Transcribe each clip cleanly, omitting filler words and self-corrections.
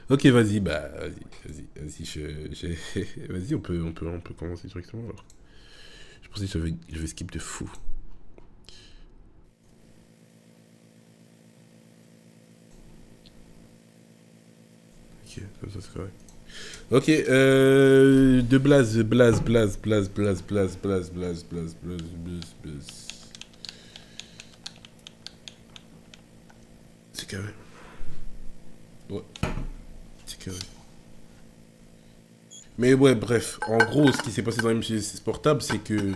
Ok, vas-y, bah, vas-y, vas-y, on peut commencer directement alors. Je pensais que je vais skip de fou. Ok, comme ça c'est correct. Ok, de Blaze. C'est carré. Ouais, c'est carré. Mais ouais, bref, en gros, ce qui s'est passé dans MGS Portable, c'est que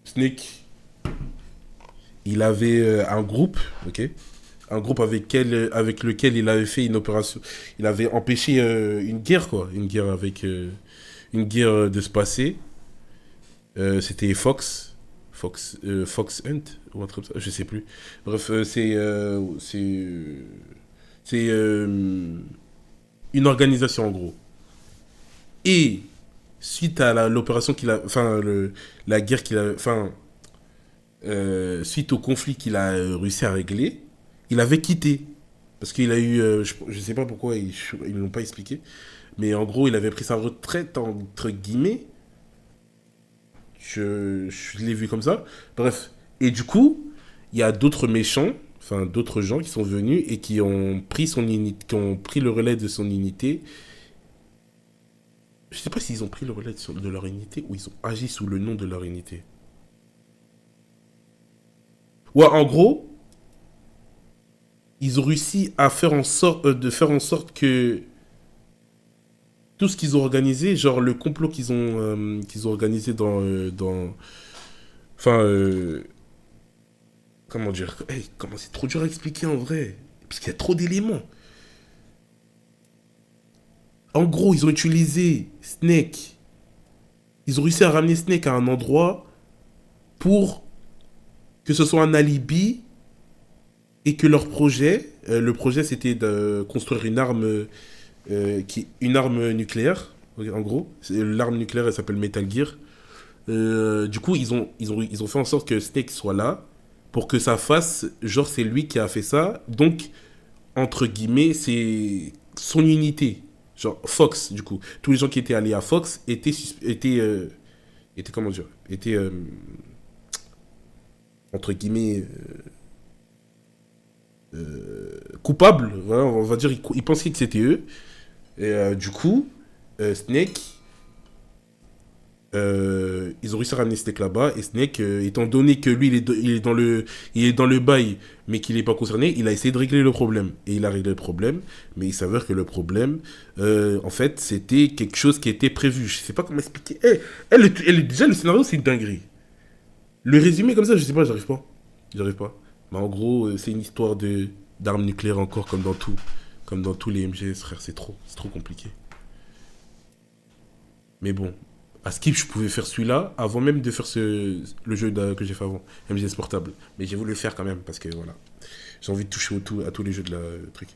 Snake, il avait un groupe, ok, un groupe avec lequel il avait fait une opération. Il avait empêché une guerre, quoi. Une guerre avec. Une guerre de se passer. C'était Fox Hunt, ou un truc comme ça, je sais plus. Bref, c'est une organisation en gros. Et suite à l'opération qu'il a. Enfin, la guerre qu'il a. Enfin, suite au conflit qu'il a réussi à régler, il avait quitté. Parce qu'il a eu, je sais pas pourquoi ils ne l'ont pas expliqué, mais en gros il avait pris sa retraite entre guillemets. Je l'ai vu comme ça. Bref. Et du coup, il y a d'autres méchants, enfin d'autres gens qui sont venus et qui ont pris son unité, qui ont pris le relais de son unité. Je sais pas s'ils ont pris le relais de leur unité ou ils ont agi sous le nom de leur unité. Ouais, en gros, ils ont réussi à faire en sorte de faire en sorte que tout ce qu'ils ont organisé, genre le complot qu'ils ont organisé enfin comment dire, hey, comment c'est trop dur à expliquer en vrai, parce qu'il y a trop d'éléments. En gros, ils ont utilisé Snake. Ils ont réussi à ramener Snake à un endroit pour que ce soit un alibi et que leur projet, le projet c'était de construire une arme nucléaire, en gros. L'arme nucléaire elle s'appelle Metal Gear. Du coup, ils ont fait en sorte que Snake soit là pour que ça fasse, genre c'est lui qui a fait ça. Donc, entre guillemets, c'est son unité. Genre Fox, du coup. Tous les gens qui étaient allés à Fox étaient comment dire, étaient entre guillemets coupables. Voilà, on va dire, ils pensaient que c'était eux. Et du coup, Snake, ils ont réussi à ramener Snake là-bas. Et Snake, étant donné que lui, il est dans le bail, mais qu'il n'est pas concerné, il a essayé de régler le problème. Et il a réglé le problème. Mais il s'avère que le problème, en fait, c'était quelque chose qui était prévu. Je sais pas comment expliquer. Déjà, le scénario, c'est une dinguerie. Le résumé comme ça, je sais pas, j'arrive pas. J'arrive pas. Mais en gros, c'est une histoire de d'armes nucléaires encore, comme dans tout. Comme dans tous les MGS, frère, c'est trop compliqué. Mais bon, à Skip, je pouvais faire celui-là avant même de faire le jeu que j'ai fait avant, MGS Portable. Mais j'ai voulu le faire quand même parce que voilà, j'ai envie de toucher à tous les jeux de la truc.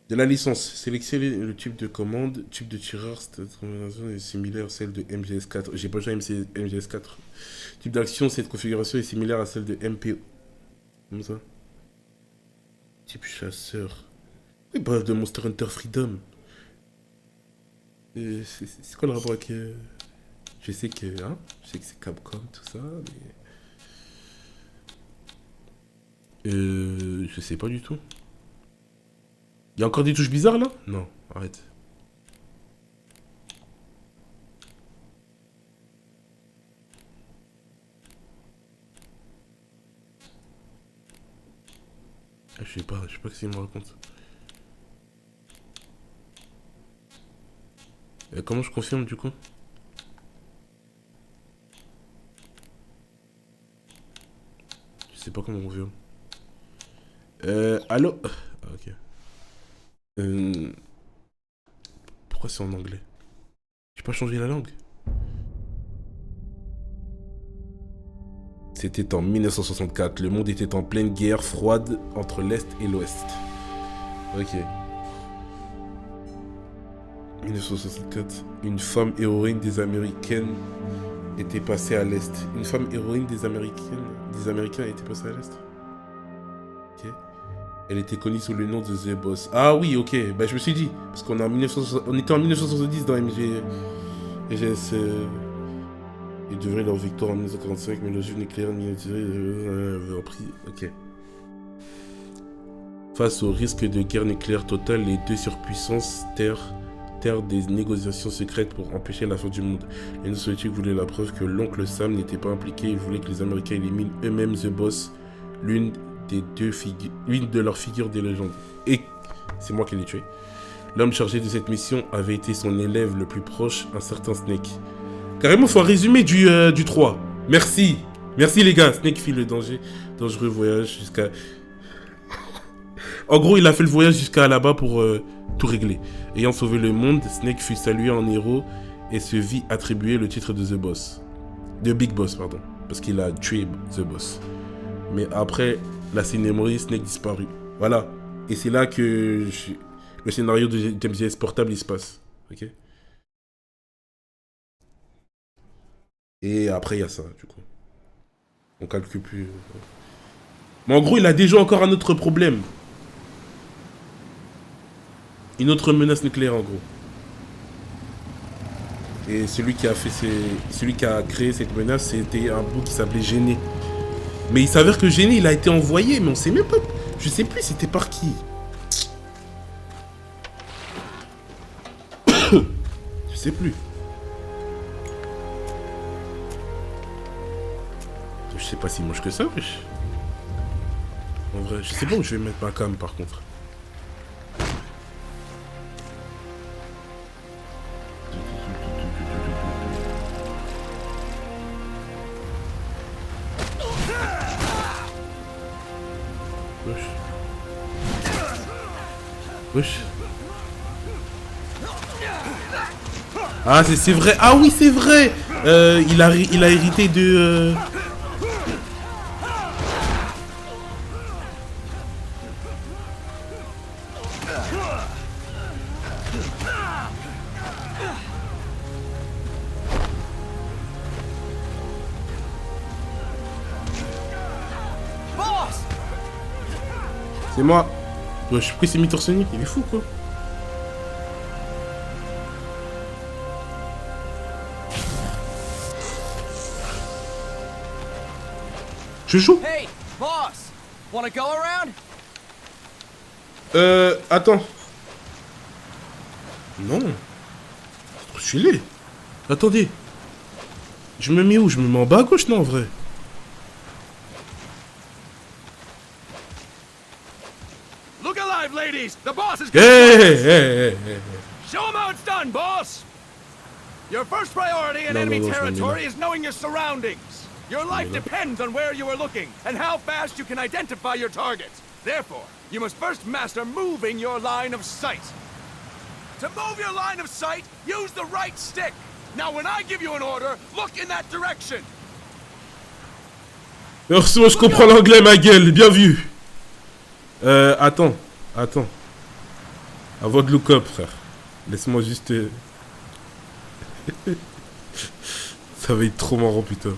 De la licence, sélectionnez le type de commande, type de tireur, cette combinaison est similaire à celle de MGS4. J'ai pas joué à MGS4. Type d'action, cette configuration est similaire à celle de MPO. Comment ça? Type chasseur. Oui, bref, de Monster Hunter Freedom. C'est quoi le rapport avec. Je sais que. Hein, je sais que c'est Capcom, tout ça, mais. Je sais pas du tout. Il y a encore des touches bizarres là? Non, arrête. Ah, je sais pas ce qu'il me raconte. Comment je confirme du coup? Je sais pas comment on confirme. Allô? Ah, ok. Euh, Pourquoi c'est en anglais? J'ai pas changé la langue. C'était en 1964. Le monde était en pleine guerre froide entre l'Est et l'Ouest. Ok. 1964. Une femme héroïne des Américaines était passée à l'Est. Une femme héroïne des Américains était passée à l'Est. Ok. Elle était connue sous le nom de The Boss. Ah oui, ok. Bah, je me suis dit. Parce qu'on on était en 1970 dans MGS. Ils devraient leur victoire en 1945, mais l'ogive nucléaire a pris. Ok. Face au risque de guerre nucléaire totale, les deux surpuissances terrent des négociations secrètes pour empêcher la fin du monde. Les soviétiques voulaient la preuve que l'oncle Sam n'était pas impliqué. Ils voulaient que les Américains éliminent eux-mêmes The Boss, l'une de leurs figures des légendes. Et c'est moi qui l'ai tué. L'homme chargé de cette mission avait été son élève le plus proche, un certain Snake. Carrément, faut un résumé du 3. Merci. Merci les gars. Snake fit le dangereux voyage jusqu'à... En gros, il a fait le voyage jusqu'à là-bas pour tout régler. Ayant sauvé le monde, Snake fut salué en héros et se vit attribuer le titre de The Boss. De Big Boss, pardon. Parce qu'il a tué The Boss. Mais après la cérémonie, Snake disparut. Voilà. Et c'est là que le scénario de MGS Portable, il se passe. Ok. Et après, il y a ça, du coup. On calcule plus. Mais en gros, il a déjà encore un autre problème. Une autre menace nucléaire, en gros. Et celui qui a créé cette menace, c'était un bout qui s'appelait Géné. Mais il s'avère que Géné, il a été envoyé, mais on sait même pas. Je sais plus c'était par qui. Je sais plus. Je sais pas s'il mange que ça, wesh. En vrai, je sais pas où je vais mettre ma cam par contre. Wesh. Ah, c'est vrai. Ah oui, c'est vrai. Il a hérité de... C'est moi. Ouais, je suis pris, c'est mis torse nu. Il est fou, quoi. Je joue. Hey, boss. Wanna go around? Attends. Non. C'est trop stylé. Attendez. Je me mets où? Je me mets en bas à gauche, non, en vrai. Look alive, ladies. The boss is Hey. Show him how it's done, boss. Your first priority in enemy territory is knowing your surroundings. Your life depends on where you are looking and how fast you can identify your targets. Therefore, you must first master moving your line of sight. To move your line of sight, use the right stick. Now, when I give you an order, look in that direction. Merci, moi je comprends l'anglais, ma gueule. Bien vu. Attends. Avant de look up, frère. Laisse-moi juste... Ça va être trop marrant, putain.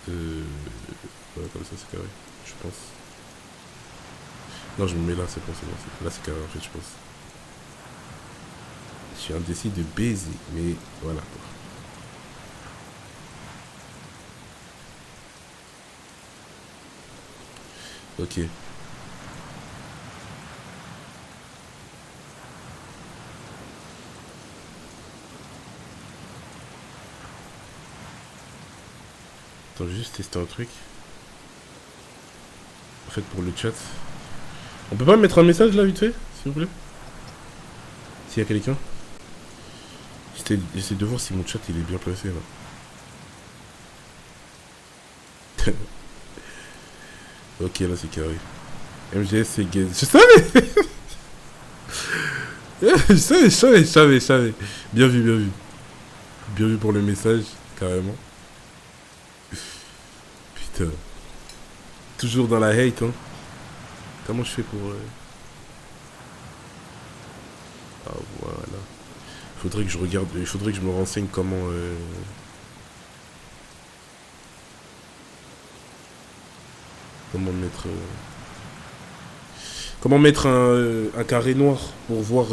Ouais, comme ça, c'est carré, je pense. Non, je me mets là, c'est bon. Là, c'est carré, en fait, je pense. Je suis indécis de baiser, mais voilà. Ok. Attends, juste tester un truc. En fait, pour le chat. On peut pas mettre un message là, vite fait, s'il vous plaît? S'il y a quelqu'un. J'essaie de voir si mon chat il est bien placé là. Ok, là c'est carré. MGS c'est gay. Je savais. Je savais. Bien vu. Bien vu pour le message, carrément. Putain. Toujours dans la hate, hein. Comment je fais pour... Ah, voilà. Faudrait que je regarde... Il faudrait que je me renseigne comment... Comment mettre... Comment mettre un carré noir pour voir,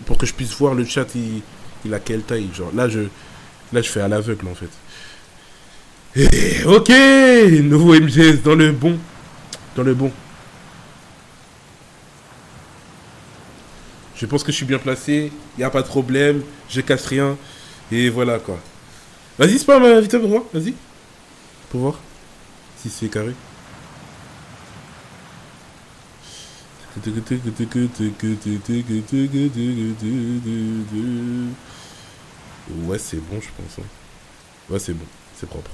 pour que je puisse voir le chat, il a quelle taille, genre. Là, je fais à l'aveugle, en fait. Et, ok, nouveau MGS dans le bon. Dans le bon. Je pense que je suis bien placé, il n'y a pas de problème, je casse rien, et voilà quoi. Vas-y, spam, vite pour voir, vas-y. Pour voir si c'est carré. Ouais, c'est bon, je pense. Hein. Ouais, c'est bon, c'est propre.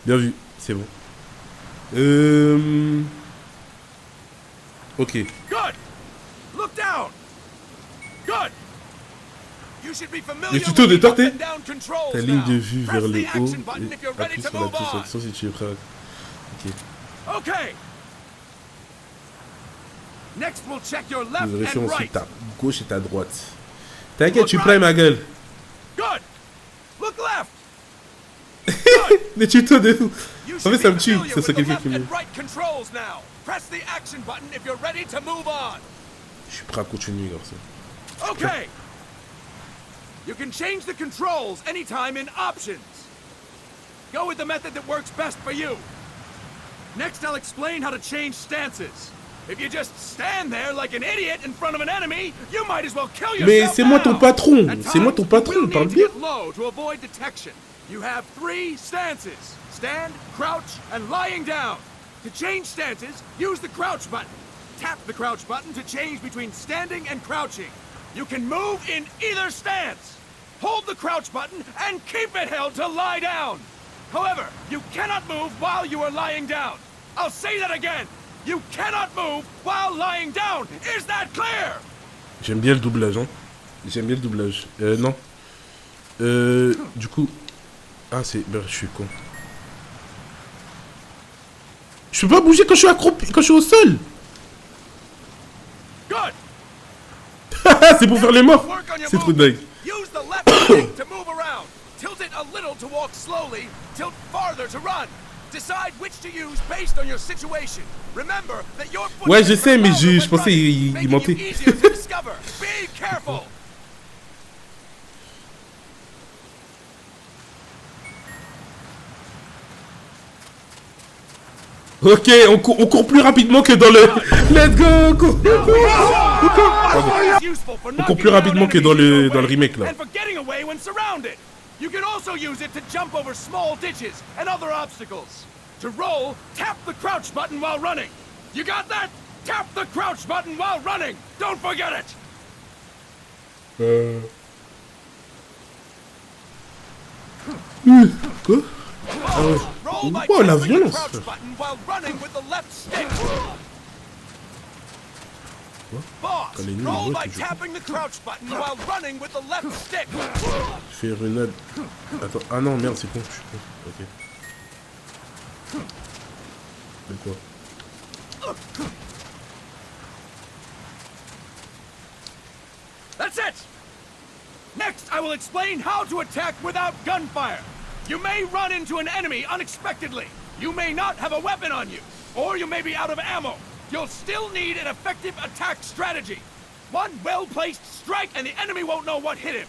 Bien vu, c'est bon. Ok. Good. Look down. Good. You should be familiar Le tuto de Torté. with up and down controls Ta ligne de now. vue Press vers le the haut action button if you're et ready appuie to sur la move touche on. action si tu es prêt à... Ok. Okay. Next, we'll check your left Vous vérifiez and ensuite right. ta gauche et ta droite. T'inquiète, tu prends ma gueule. Good. Look left. Les tutos de fou. You En should fait, ça be me tue. familiar Ça, c'est with the quelqu'un left qui me... and right controls now. Press the action button if you're ready to move on. Je suis prêt à continuer, garçon. Okay. You can change the controls anytime in options. Go with the method that works best for you. Next, I'll explain how to change stances. If you just stand there like an idiot in front of an enemy, you might as well kill yourself. Mais c'est moi ton now. patron. At C'est moi ton times, you patron. will Parle need to bien. get low to avoid detection. You have 3 stances: stand, crouch, and lying down. To change stances, use the crouch button. Tap the crouch button to change between standing and crouching. You can move in either stance. Hold the crouch button and keep it held to lie down. However, you cannot move while you are lying down. I'll say that again. You cannot move while lying down. Is that clear? J'aime bien le doublage, hein. J'aime bien le doublage. Non. Du coup... Ah, c'est... Ben, je suis con. Je peux pas bouger quand je suis accroupi, quand je suis au sol. Good. C'est pour faire les morts. C'est trop dingue. Use the left stick to move around. Tilt it a little to walk slowly. Tilt farther to run. Decide which to use based on your situation. Remember that your foot Ouais, je sais, mais is louder je when pensais running, il making mentait. you easier to discover. Be careful. Ok, on court plus rapidement que dans le... Let's go, cours. On court plus rapidement que dans le remake, là. And for getting away when surrounded. You can also use it to jump over small ditches and other obstacles. To roll, tap the crouch button while running. You got that? Tap the crouch button while running. Don't forget it. Quoi? Roll by Oh, la tapping the violence. crouch button while running with the left stick. Boss, Quand les nuls, roll ouais, by toujours. tapping the crouch button while running with the left stick. Je fais renade. Attends, ah non, merde, c'est con, je suis con. Ok. De quoi? That's it! Next, I will explain how to attack without gunfire. You may run into an enemy unexpectedly. You may not have a weapon on you, or you may be out of ammo. You'll still need an effective attack strategy. One well-placed strike and the enemy won't know what hit him.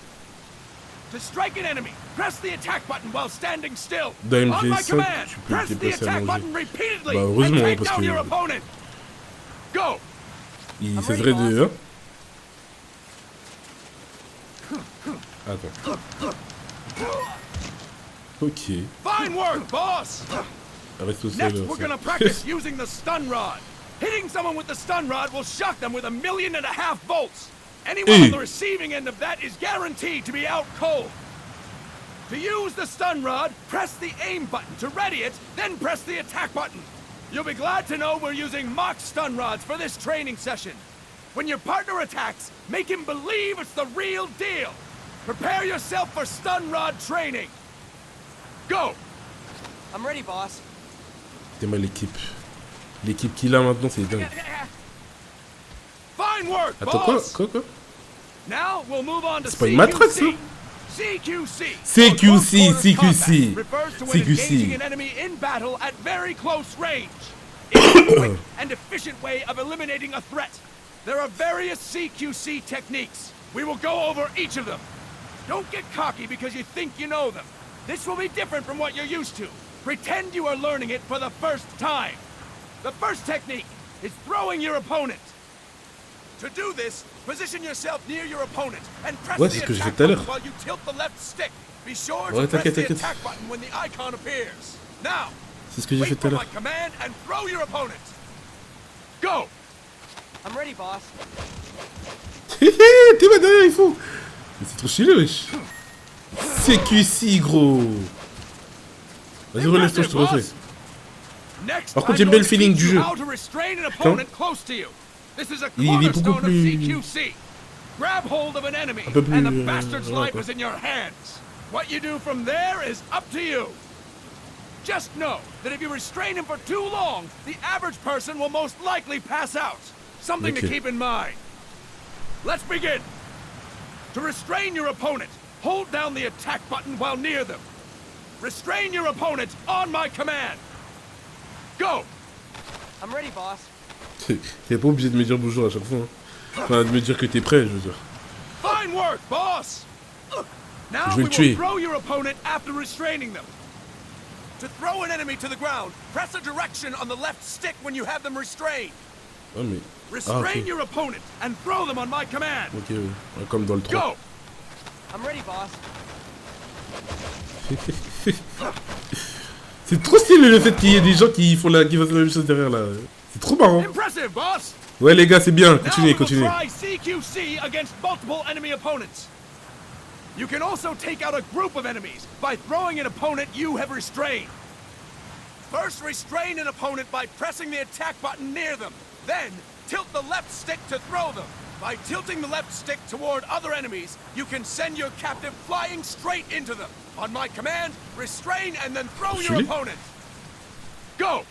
To strike an enemy, press the attack button while standing still. Dans On my MGS5, command, tu peux press te the déplacer à attack manger. button repeatedly Bah, and heureusement, take parce down que- your opponent. Go! Il I'm cesserait ready, de... Hein? Attends. Ok. Fine work, boss! Reste au sol. Next, we're gonna practice using the stun rod. Hitting someone with the stun rod will shock them with 1.5 million volts. Anyone on the receiving end of that is guaranteed to be out cold. To use the stun rod, press the aim button to ready it, then press the attack button. You'll be glad to know we're using mock stun rods for this training session. When your partner attacks, make him believe it's the real deal. Prepare yourself for stun rod training. Go! I'm ready, boss. C'est moi l'équipe. L'équipe qu'il a maintenant, c'est dingue. Fine work, Attends, quoi? boss! Quoi? Now we'll move on to C'est pas une matraque, ça? CQC. CQC, or close quarters CQC. combat, refers to when CQC. engaging an enemy in battle at very close range. It's a quick and efficient way of eliminating a threat. There are various CQC techniques. We will go over each of them. Don't get cocky because you think you know them. This will be different from what you're used to. Pretend you are learning it for the first time. The first technique is throwing your opponent. To do this, position yourself near your opponent and press Ouais, the c'est ce que j'ai fait attack tout à button l'heure. while you tilt the left stick. Be sure Ouais, to press t'inquiète, the t'inquiète. attack button when the icon appears. Now, C'est ce que j'ai wait fait tout à for my l'heure. command and throw your opponent. Go! I'm ready, boss. T'es mal derrière, il faut. Mais c'est trop stylé, wesh. CQC, gros. Vas-y, relève-toi, je te refais. Next, Par contre, I'm j'aime bien le going to feeling teach du you jeu. how to restrain an opponent close to you. This is a Il est beaucoup cornerstone of plus- CQC. Grab hold of an enemy, Un peu plus, and the bastard's ouais, life quoi. is in your hands. What you do from there is up to you. Just know that if you restrain him for too long, the average person will most likely pass out. Something to Okay. keep in mind. Let's begin. To restrain your opponent, hold down the attack button while near them. Restrain your opponent on my command. Go! I'm ready, boss. T'es pas obligé de me dire bonjour à chaque fois. Hein. Enfin, de me dire que t'es prêt, je veux dire. Fine work, boss! Now Je vais we le tuer. will throw your opponent after restraining them. To throw an enemy to the ground, press a direction on the left stick when you have them restrained. Ah, mais. Restrain ok. your opponent and throw them on my command. Ok, ouais. Ouais, comme dans le 3. Go! I'm ready, boss. C'est trop stylé le fait qu'il y ait des gens qui fassent la même chose derrière là. C'est trop marrant. Impressive, boss! Ouais, les gars, c'est bien. Now we Continuez, will continuez. try CQC against multiple enemy opponents. You can also take out a group of enemies by throwing an opponent you have restrained. First, restrain an opponent by pressing the attack button near them. Then, tilt the left stick to throw them. By tilting the left stick toward other enemies, you can send your captive flying straight into them. On my command, restrain and then throw your Stylé. opponent. Go!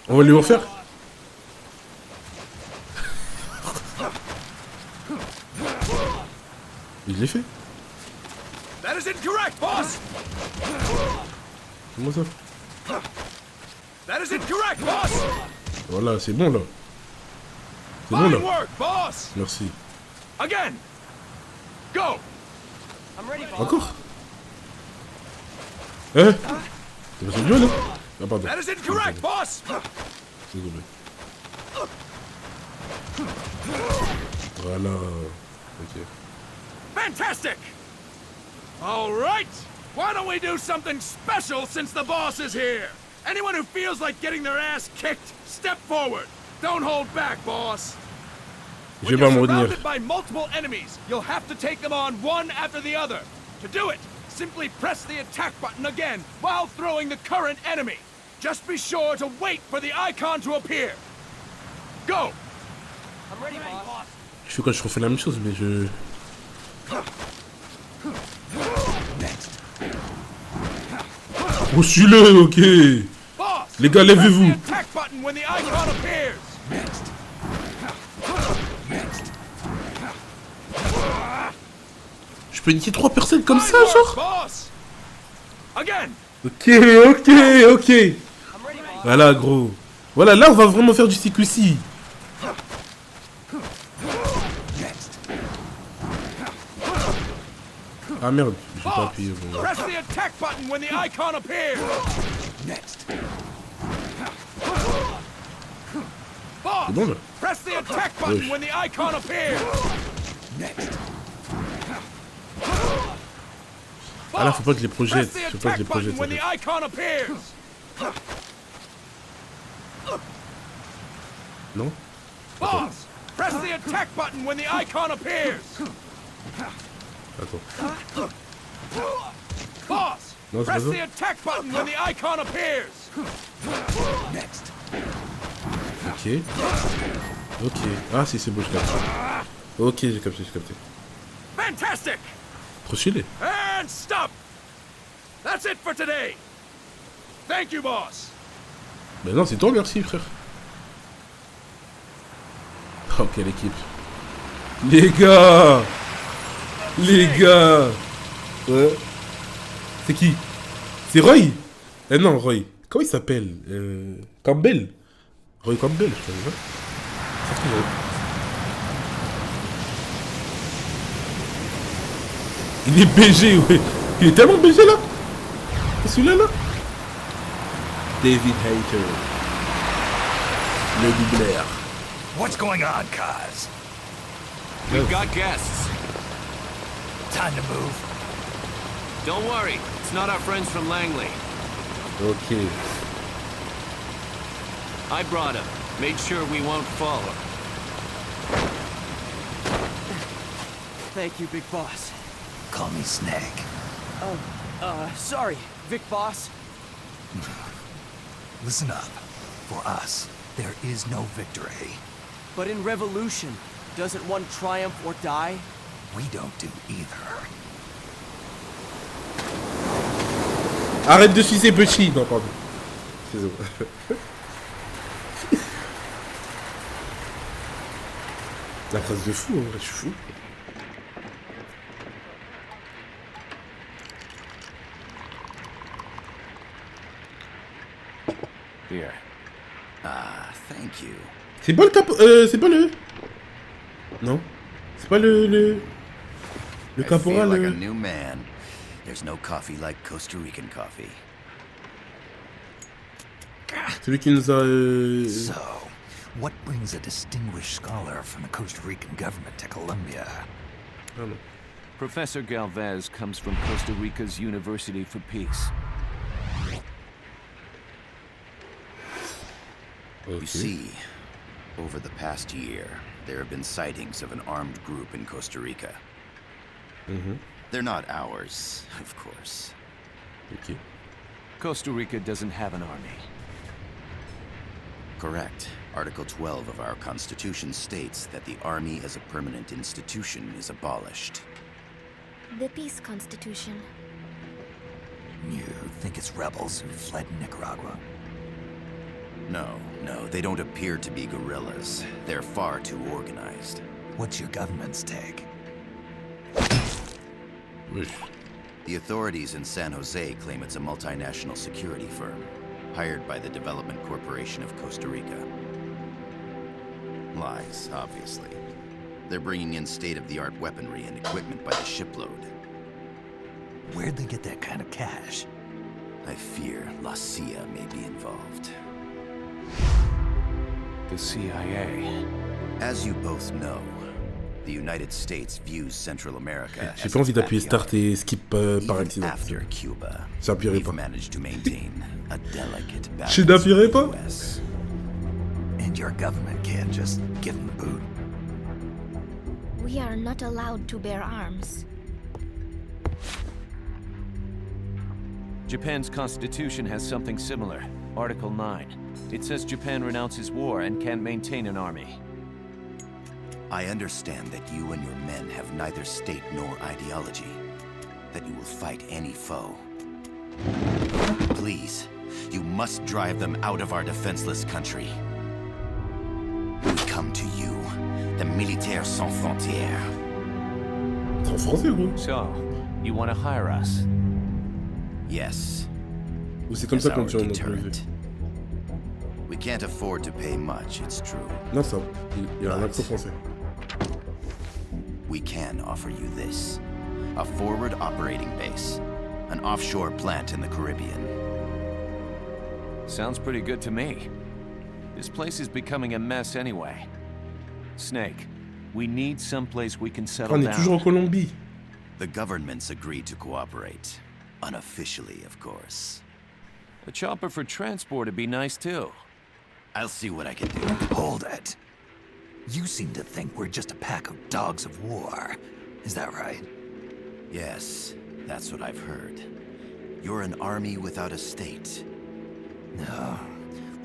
On va les refaire. Je l'ai fait. That is incorrect, boss! Comment ça? That is incorrect, boss! Voilà, c'est bon là. C'est bon Fine là. work, boss! Merci. Again! Go! I'm ready, boss. Encore? Hein? T'as passé le duel là? Ah pardon. That is incorrect, boss! Désolé. Voilà. Ok. Fantastic! All right! Why don't we do something special since the boss is here? Anyone who feels like getting their ass kicked, step forward. Don't hold back, boss. Je When vais pas me you're retenir. surrounded by multiple enemies, you'll have to take them on one after the other. To do it, simply press the attack button again while throwing the current enemy. Just be sure to wait for the icon to appear. Go! I'm ready, boss. Je fais quoi? Je refais la même chose, mais je. Reçu-le, ok. Boss! Les gars, levez-vous. Press the attack button when the icon appears. Je peux niquer 3 personnes comme Fine ça, work, genre? boss! Again! Ok, ok, ok. I'm ready, boss. Voilà, gros. Voilà, là, on va vraiment faire du CQC. Ah merde, j'ai pas Boss! appuyé. Bon, ouais. Press the attack button when the icon appears. Boss! C'est bon, là? Press the attack button Wesh. when the icon appears. Ah là, faut pas que je les Press projette. the Faut pas que je les attack button projette. when the en fait. icon appears. Non? Boss! Press the attack button when the icon appears. Attends. Boss! No, it's Press better. the attack button when the icon appears. Ok. Ok. Ah si, c'est bon, je capte. Ok, j'ai capté, j'ai capté. Fantastic! Trop stylé. And stop! That's it for today. Thank you, boss. Ben non, c'est toi, merci, frère. Oh, quelle équipe. Les gars! Les gars! Ouais. C'est qui? C'est Roy? Eh non, Roy. Comment il s'appelle? Campbell? Roy Campbell, je crois. Ouais. C'est ce que j'avais. Il est BG, ouais. Il est tellement BG là. C'est celui-là là. David Hayter. Le doubleur. What's going on, Kaz? We've got guests. Time to move. Don't worry, it's not our friends from Langley. Ok. I brought him. Made sure we won't follow. Thank you, Big Boss. Call me Snake. Sorry, Vic Boss. Listen up. For us, there is no victory. But in Revolution, doesn't one triumph or die? We don't do either. Arrête de sucer petit. Non, pardon. Excusez-moi. La phrase de fou, en vrai, je suis fou. Here. Thank you. C'est pas le cap... c'est pas le... Non. C'est pas le caporal... like a new man. There's no coffee like Costa Rican coffee. Celui qui nous a... So, what brings a distinguished scholar from the Costa Rican government to Colombia? Ah non. Professor Galvez comes from Costa Rica's University for Peace. Ok. You see, over the past year, there have been sightings of an armed group in Costa Rica. They're not ours, of course. Ok. Costa Rica doesn't have an army. Correct. Article 12 of our Constitution states that the Army as a permanent institution is abolished. The Peace Constitution. You think it's rebels who fled Nicaragua? No, they don't appear to be guerrillas. They're far too organized. What's your government's take? Oui. The authorities in San Jose claim it's a multinational security firm, hired by the Development Corporation of Costa Rica. Lies, obviously. They're bringing in state-of-the-art weaponry and equipment by the shipload. Where'd they get that kind of cash? I fear La CIA may be involved. The CIA. As you both know, the United States views Central America J'ai as pas envie its d'appuyer backyard. start et skip par Even accident. after Cuba, J'appuierai we've pas. managed to maintain a delicate balance Je n'appuierai with pas. the US. And your government can't just give them the boot. We are not allowed to bear arms. Japan's constitution has something similar. Article 9. It says Japan renounces war and can't maintain an army. I understand that you and your men have neither state nor ideology, that you will fight any foe. Please, you must drive them out of our defenseless country. We come to you, the Militaires Sans Frontières. C'est en français, gros. So, you want to hire us? Yes, Ou c'est comme as ça our qu'on tient notre deterrent. levier. We can't afford to pay much, it's true. Non, ça. Il y a un accent français. We can offer you this. A forward operating base. An offshore plant in the Caribbean. Sounds pretty good to me. This place is becoming a mess anyway. Snake, we need someplace we can settle On est toujours en down. Colombie. The governments agreed to cooperate. Unofficially, of course. A chopper for transport would be nice too. I'll see what I can do. Hold it. You seem to think we're just a pack of dogs of war. Is that right? Yes, that's what I've heard. You're an army without a state. No,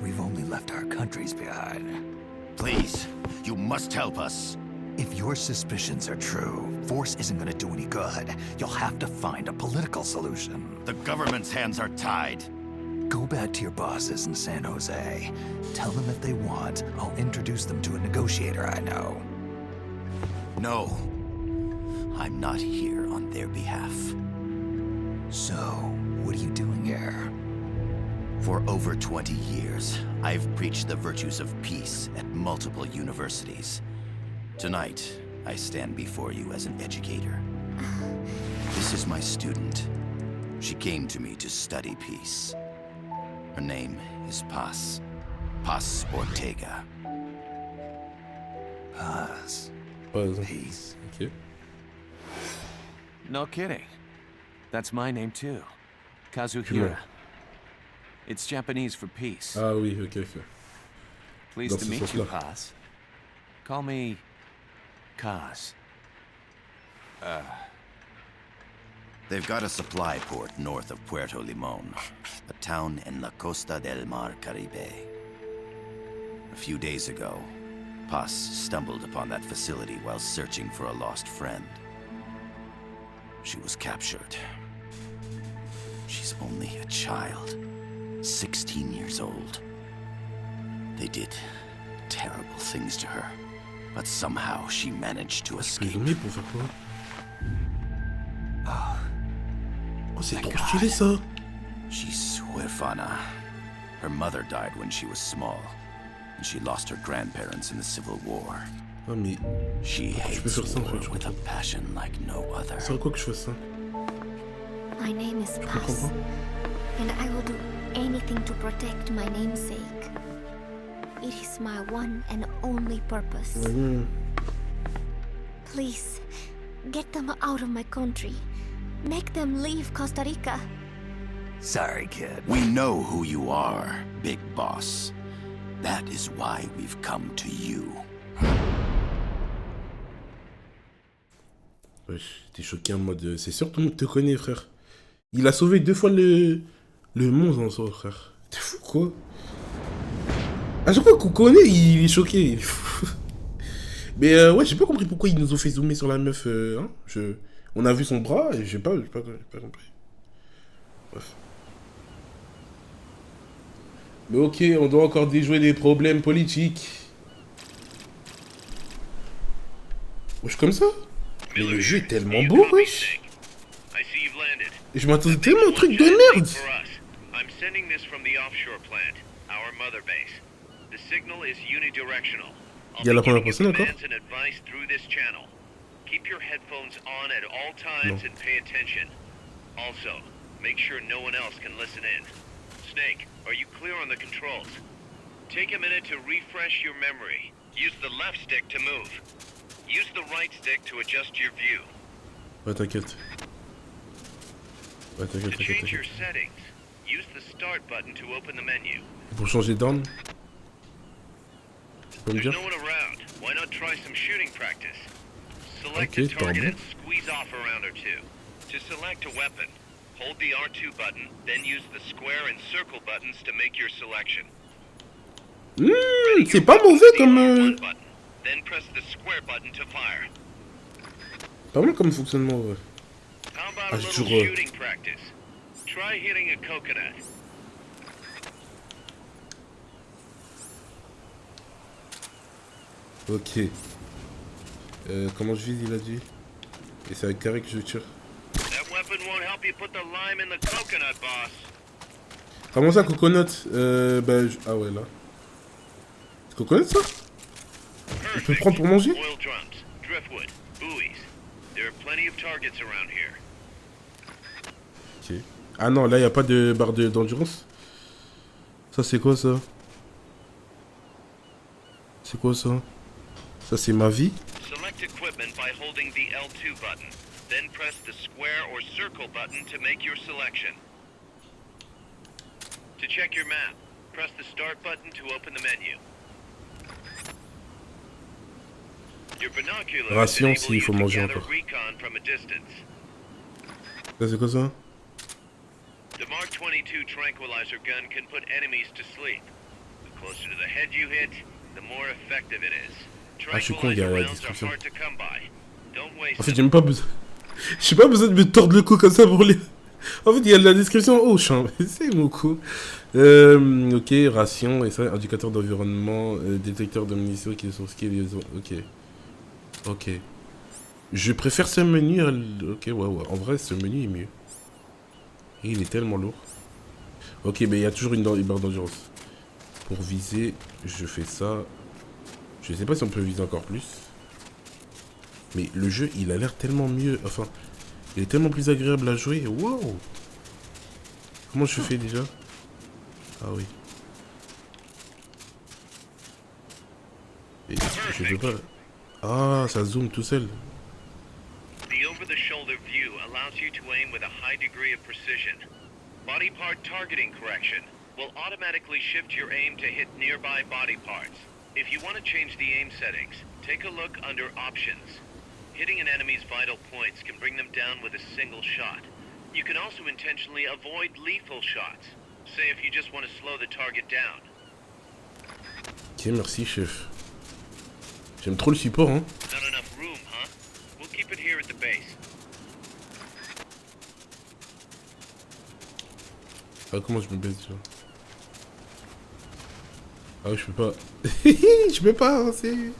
we've only left our countries behind. Please, you must help us. If your suspicions are true, force isn't gonna do any good. You'll have to find a political solution. The government's hands are tied. Go back to your bosses in San Jose. Tell them if they want, I'll introduce them to a negotiator I know. No, I'm not here on their behalf. So, what are you doing here? For over 20 years, I've preached the virtues of peace at multiple universities. Tonight, I stand before you as an educator. This is my student. She came to me to study peace. Her name is Paz. Paz Ortega. Paz. Peace. Ok. No kidding. That's my name too. Kazuhira. Yeah. It's Japanese for peace. Ah oui, ok, ok. Pleased Dans to ce meet you, sens-là. Paz. Call me Kaz. They've got a supply port north of Puerto Limon, a town in la Costa del Mar Caribe. A few days ago, Paz stumbled upon that facility while searching for a lost friend. She was captured. She's only a child, 16 years old. They did terrible things to her, but somehow she managed to escape. Prisonnier pour faire quoi? Oh, c'est trop stylé ça! She's huérfana. Her mother died when she was small, and she lost her grandparents in the Civil War. Ah, mais She peux hates faire ça, en war fait, je with a comprends. passion like no other. c'est à quoi que je fasse ça? My name is Je comprends Paz, pas. and I will do anything to protect my namesake. It is my one and only purpose. Mmh. Please, get them out of my country. Make them leave Costa Rica. Sorry, kid. We know who you are, Big Boss. That is why we've come to you. Wesh, t'es choqué en mode. C'est sûr, tout le monde te connaît, frère. Il a sauvé 2 fois le monde en soi, frère. T'es fou, quoi? À chaque fois qu'on connaît, il est choqué. Il est fou. Mais ouais, j'ai pas compris pourquoi ils nous ont fait zoomer sur la meuf. Hein, on a vu son bras et j'ai pas compris. Bref. Mais ok, on doit encore déjouer des problèmes politiques. Wesh, comme ça? Mais le jeu est tellement beau, wesh. I see you've landed. Et je m'attendais tellement à un truc de merde. For us. I'm sending this from the offshore plant, our mother base. The signal is unidirectional. I'll Il y a la be première giving you personne, d'accord? commands and advice through this channel. Keep your headphones on at all times and pay attention. Also, make sure no one else can listen in. Snake, are you clear on the controls? Take a minute to refresh your memory. Use the left stick to move. Use the right stick to adjust your view. Ouais, t'inquiète. Ouais, To t'inquiète. change your settings, use the start button to open the menu. Pour changer d'arme. Tu peux me There's dire? no one around. Why not try some shooting practice? Select Okay, a target Tom. and squeeze off a round or two. To select a weapon, hold the R2 button, then use the square and circle buttons to make your selection. C'est pas mauvais The comme. R1 button, then press the square button to fire. Pas mal comme fonctionnement, ouais. How about Ah, a j'ai little toujours, shooting practice? Try hitting a coconut. Ok. Comment je vise, il a dit? Et c'est avec carré que je tire. That weapon won't help you put the lime in the coconut, boss. Comment ça, coconut? Ah ouais, là. C'est coconut, ça? On peut le prendre pour manger? Oil drums, driftwood, buoys. There are plenty of targets around here. Ok. Ah non, là, y a pas de barre d'endurance. Ça, c'est quoi, ça? C'est quoi, ça? Ça, c'est ma vie? Select equipment by holding the L2 button. Then press the square or circle button to make your selection. To check your map, press the start button to open the menu. Your binoculars Ration, enable s'il you faut to manger gather encore. recon from a distance. Ça, c'est quoi, ça? The Mark 22 tranquilizer gun can put enemies to sleep. The closer to the head you hit, the more effective it is. Ah, je suis con, il y a la Tranquilizer rounds are description. hard to come by. Don't waste En fait, them. j'ai même pas besoin. J'ai pas besoin de me tordre le cou comme ça pour les. En fait, il y a la description. Oh, je suis un. C'est mon coup. Ok, ration, et ça, indicateur d'environnement, détecteur de munitions qui sont skill, liaison. Ok. Ok. Je préfère ce menu. Ok, ouais. En vrai, ce menu est mieux. Et il est tellement lourd. Ok, mais il y a toujours une barre d'endurance. Pour viser, je fais ça. Je sais pas si on peut viser encore plus. Mais le jeu, il a l'air tellement mieux. Enfin, il est tellement plus agréable à jouer. Wow! Comment je fais déjà? Ah oui. Et je peux pas. Ah, ça zoome tout seul. The over-the-shoulder view allows you to aim with a high degree of precision. Body part targeting correction will automatically shift your aim to hit nearby body parts. If you want to change the aim settings, take a look under Options. Hitting an enemy's vital points can bring them down with a single shot. You can also intentionally avoid lethal shots. Say if you just want to slow the target down. Ok, merci chef. J'aime trop le support, hein. Not enough room, huh? We'll keep it here at the base. Ah, comment je me baisse déjà? Ah, je peux pas. Je peux pas avancer.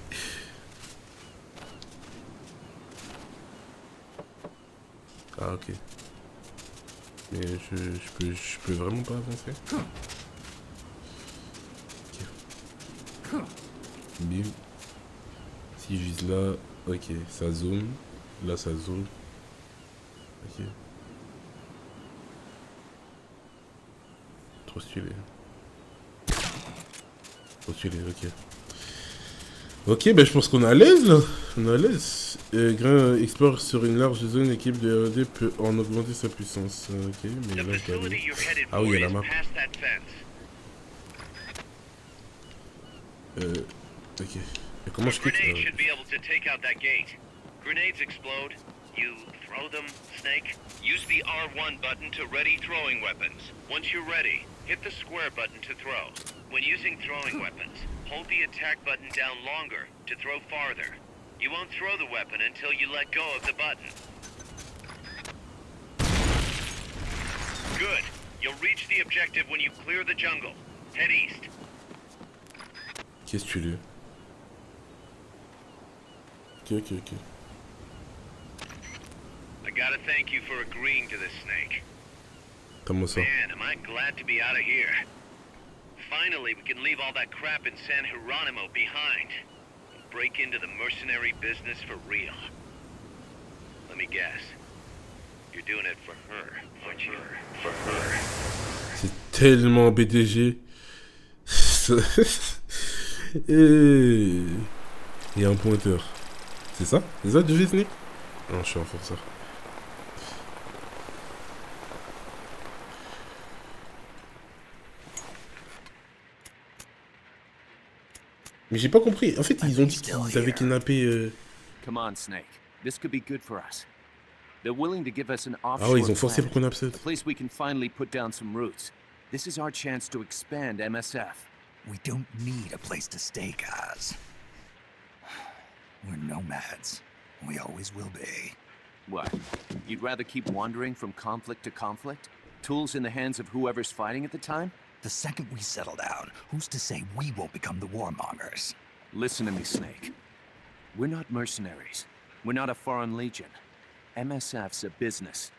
Ah, ok. Mais je peux vraiment pas avancer. Ok. Bim. Si je vise là, ok, ça zoome. Là, ça zoome. Ok. Trop stylé. Trop stylé, ok. Ok, ben je pense qu'on est à l'aise là. On est à l'aise. Grain explore sur une large zone, l'équipe de R&D peut en augmenter sa puissance. Ok, mais là je dois aller. Ah oui, il y a la map. Ok. Mais comment je quitte Grenades explode. You throw them, Snake. Use the R1 button to ready throwing weapons. Once you're ready, hit the square button to throw. When using throwing weapons, hold the attack button down longer to throw farther. You won't throw the weapon until you let go of the button. Good. You'll reach the objective when you clear the jungle. Head east. Qu'est-ce que tu veux? Ok. I gotta thank you for agreeing to this, Snake. Comment ça? Man, am I glad to be out of here. Finally, we can leave all that crap in San Geronimo behind. And break into the mercenary business for real. Let me guess. You're doing it for her, aren't you? For her. C'est tellement BDG. Et... il y a un pointeur. C'est ça? C'est ça, du Snake? Non, je suis en forceur. Mais j'ai pas compris. En fait, ils ont dit qu'ils avaient kidnappé. Come on, Snake. This could be good for us. They're willing to give us an Ah offshore ouais, ils ont forcé pour qu'on planet, absente. a place we can finally put down some roots. This is our chance to expand MSF. We don't need a place to stay, Kaz. We're nomads. We always will be. What? You'd rather keep wandering from conflict to conflict? Tools in the hands of whoever's fighting at the time? The second we settle down, who's to say we won't become the warmongers? Listen to me, Snake. We're not mercenaries. We're not a foreign legion. MSF's a business.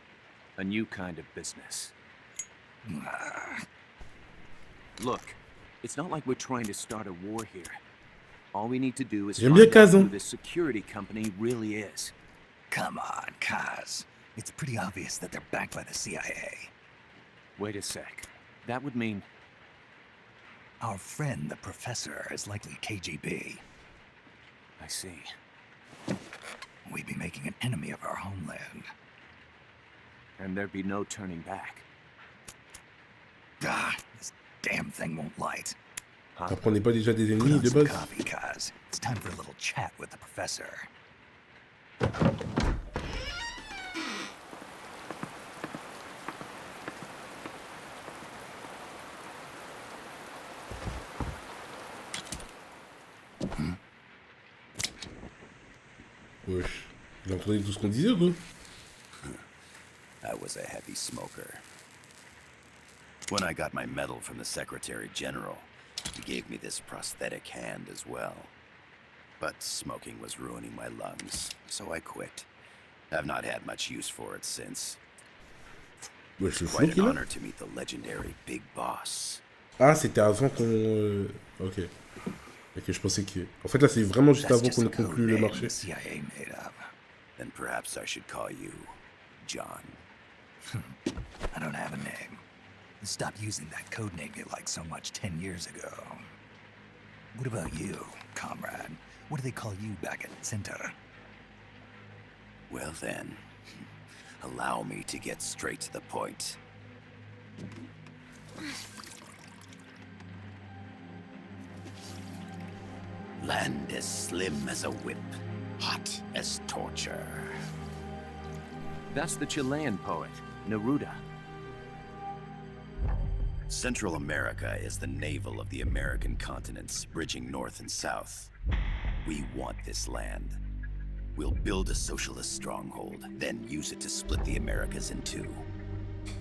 A new kind of business. Look, it's not like we're trying to start a war here. All we need to do is J'aime bien find out Kaz, who hein. this security company really is. Come on, Kaz. It's pretty obvious that they're backed by the CIA. Wait a sec. That would mean... Our friend, the Professor, is likely KGB. I see. We'd be making an enemy of our homeland. And there'd be no turning back. Ah, this damn thing won't light. T'apprenais pas déjà des Put ennemis on de some base? coffee, Kaz. It's time for a little chat with the Professor. Wesh. Il a entendu tout ce qu'on disait ou quoi? I was a heavy smoker. When I got my medal from the Secretary General, he gave me this prosthetic hand as well. But smoking was ruining my lungs, so I quit. I've not had much use for it since. Ouais, c'est le flow Quite qu'il an a. honor to meet the legendary Big Boss. Ah, c'était avant qu'on... Ok. Ok, je pensais que... En fait, là, c'est vraiment juste That's avant just qu'on a ait code conclu le name marché. the CIA made up. Then perhaps I should call you John. I don't have a name. Stop using that code name you liked so much 10 years ago. What about you, comrade? What do they call you back at Center? Well then, allow me to get straight to the point. Land as slim as a whip, hot as torture. That's the Chilean poet, Neruda. Central America is the navel of the American continents, bridging north and south. We want this land. We'll build a socialist stronghold, then use it to split the Americas in two.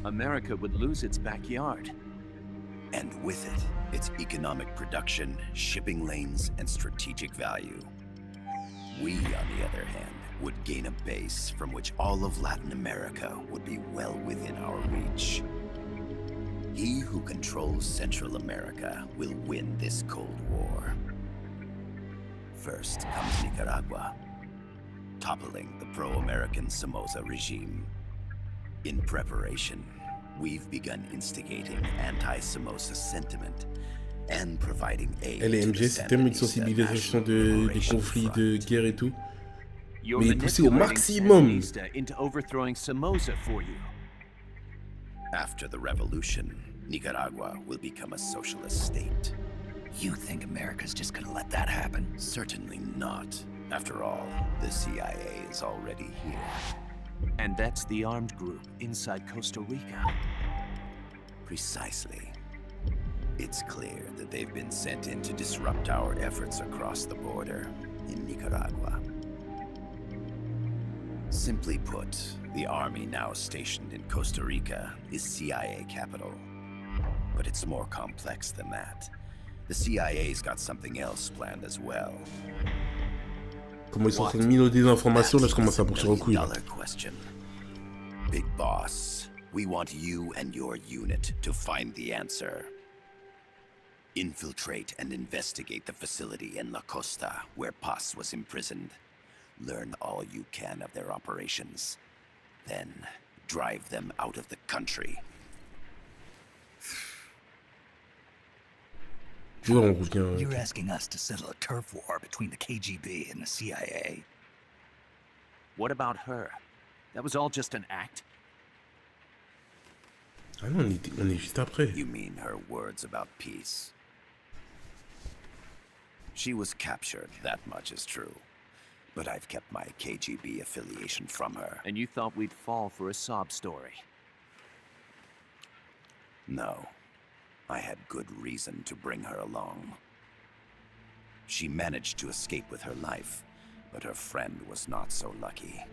America would lose its backyard. And with it, its economic production, shipping lanes, and strategic value. We, on the other hand, would gain a base from which all of Latin America would be well within our reach. He who controls Central America will win this Cold War. First comes Nicaragua, toppling the pro-American Somoza regime. In preparation, we've begun instigating anti-Somoza sentiment and providing aid to the LMG, c'est tellement une Sandinista sensibilisation National des Liberation conflits, Front. de guerre et tout. You're Mais poussé au manipulating maximum. Sandinista into overthrowing Somoza for you. After the revolution, Nicaragua will become a socialist state. You think America's just gonna let that happen? Certainly not. After all, the CIA is already here. And that's the armed group inside Costa Rica. Precisely. It's clear that they've been sent in to disrupt our efforts across the border in Nicaragua. Simply put, the army now stationed in Costa Rica is CIA capital. But it's more complex than that. The CIA's got something else planned as well. Comment ils sont en train de minauder des informations, là, je commence à partir en couille. là. $1 million question. Big Boss, we want you and your unit to find the answer. Infiltrate and investigate the facility in La Costa, where Paz was imprisoned. Learn all you can of their operations. Then, drive them out of the country. Tu vois, on revient... You're asking us to settle a turf war between the KGB and the CIA. What about her? That was all just an act? Ah non, on est juste après. You mean her words about peace? She was captured, that much is true. But I've kept my KGB affiliation from her. And you thought we'd fall for a sob story? No. I had good reason to bring her along. She managed to escape with her life, but her friend was not so lucky.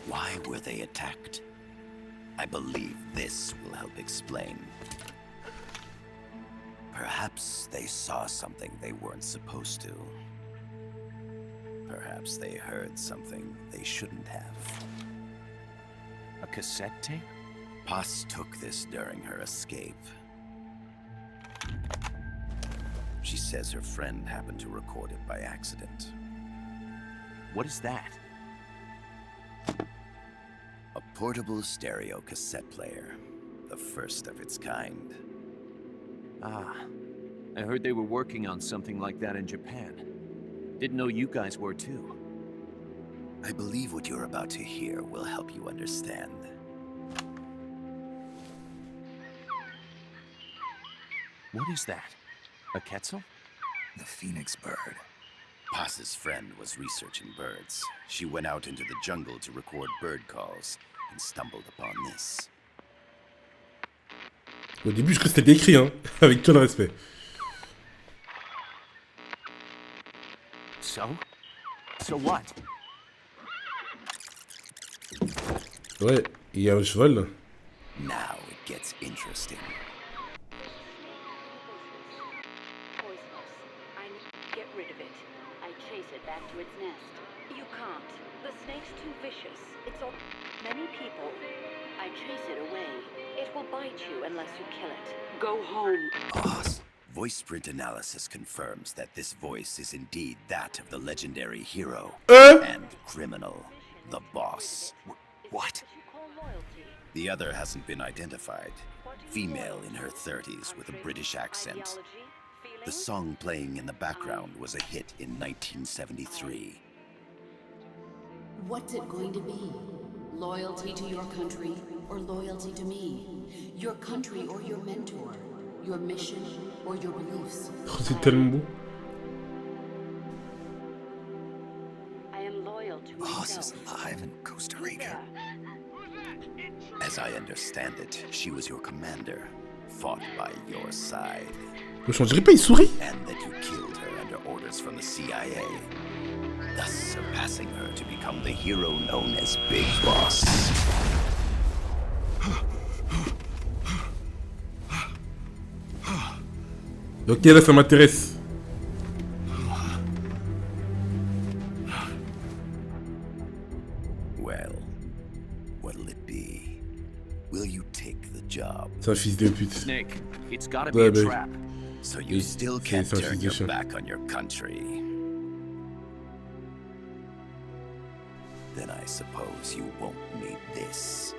Why were they attacked? I believe this will help explain. Perhaps they saw something they weren't supposed to. Perhaps they heard something they shouldn't have. A cassette tape? Paz took this during her escape. She says her friend happened to record it by accident. What is that? A portable stereo cassette player. The first of its kind. Ah, I heard they were working on something like that in Japan. Didn't know you guys were too. I believe what you're about to hear will help you understand. What is that? A Quetzal? The Phoenix bird. Paz's friend was researching birds. She went out into the jungle to record bird calls and stumbled upon this. Au début, je crois que c'était écrit, hein, avec tout le respect. So? So what? Ouais, il y a un cheval, là. Now it gets interesting. Poisonous. I need to get rid of it. I chase it back to its nest. You can't. The snake's too vicious. It's all many people. I chase it away. It will bite you unless you kill it. Go home. Boss, voice print analysis confirms that this voice is indeed that of the legendary hero and criminal, the boss. What? The other hasn't been identified. Female in her 30s with a British accent. The song playing in the background was a hit in 1973. What's it going to be? Loyalty to your country or loyalty to me? Your country or your mentor? Your mission or your beliefs? Oh, c'est tellement beau. I am loyal to Boss is myself. alive in Costa Rica. As I understand it, she was your commander, fought by your side, Je dirais pas, il sourit. and that you killed her under orders from the CIA, thus surpassing her to become the hero known as Big Boss. Ok, là, ça m'intéresse. Well, what'll it be? Will you take the job? C'est un fils de pute. Snake, it's gotta be Ouais, a bah, trap. So you Oui, still c'est can't un turn fils de your chien. back on your country. Then I suppose you won't need this.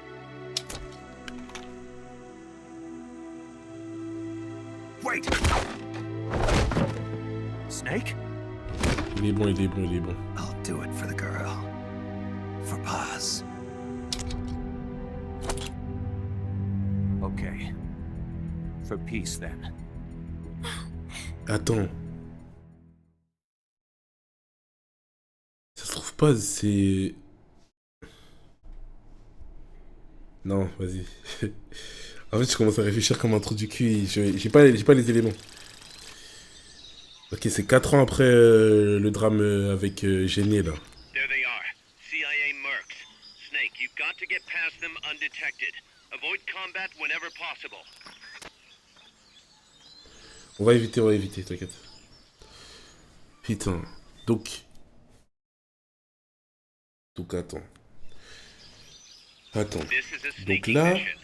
Wait! Snake? Il est bon, il est bon, il est bon. I'll do it for the girl. For Paz. Okay. For peace, then. Attends. Ça se trouve pas, c'est... Non, vas-y. En fait, je commence à réfléchir comme un trou du cul et j'ai pas les éléments. Ok, c'est 4 ans après le drame avec Génie, là. There they are. CIA mercs. Snake, you've got to get past them undetected. Avoid combat whenever possible. On va éviter, t'inquiète. Putain. Donc, attends. This is a Donc sneaking là... mission.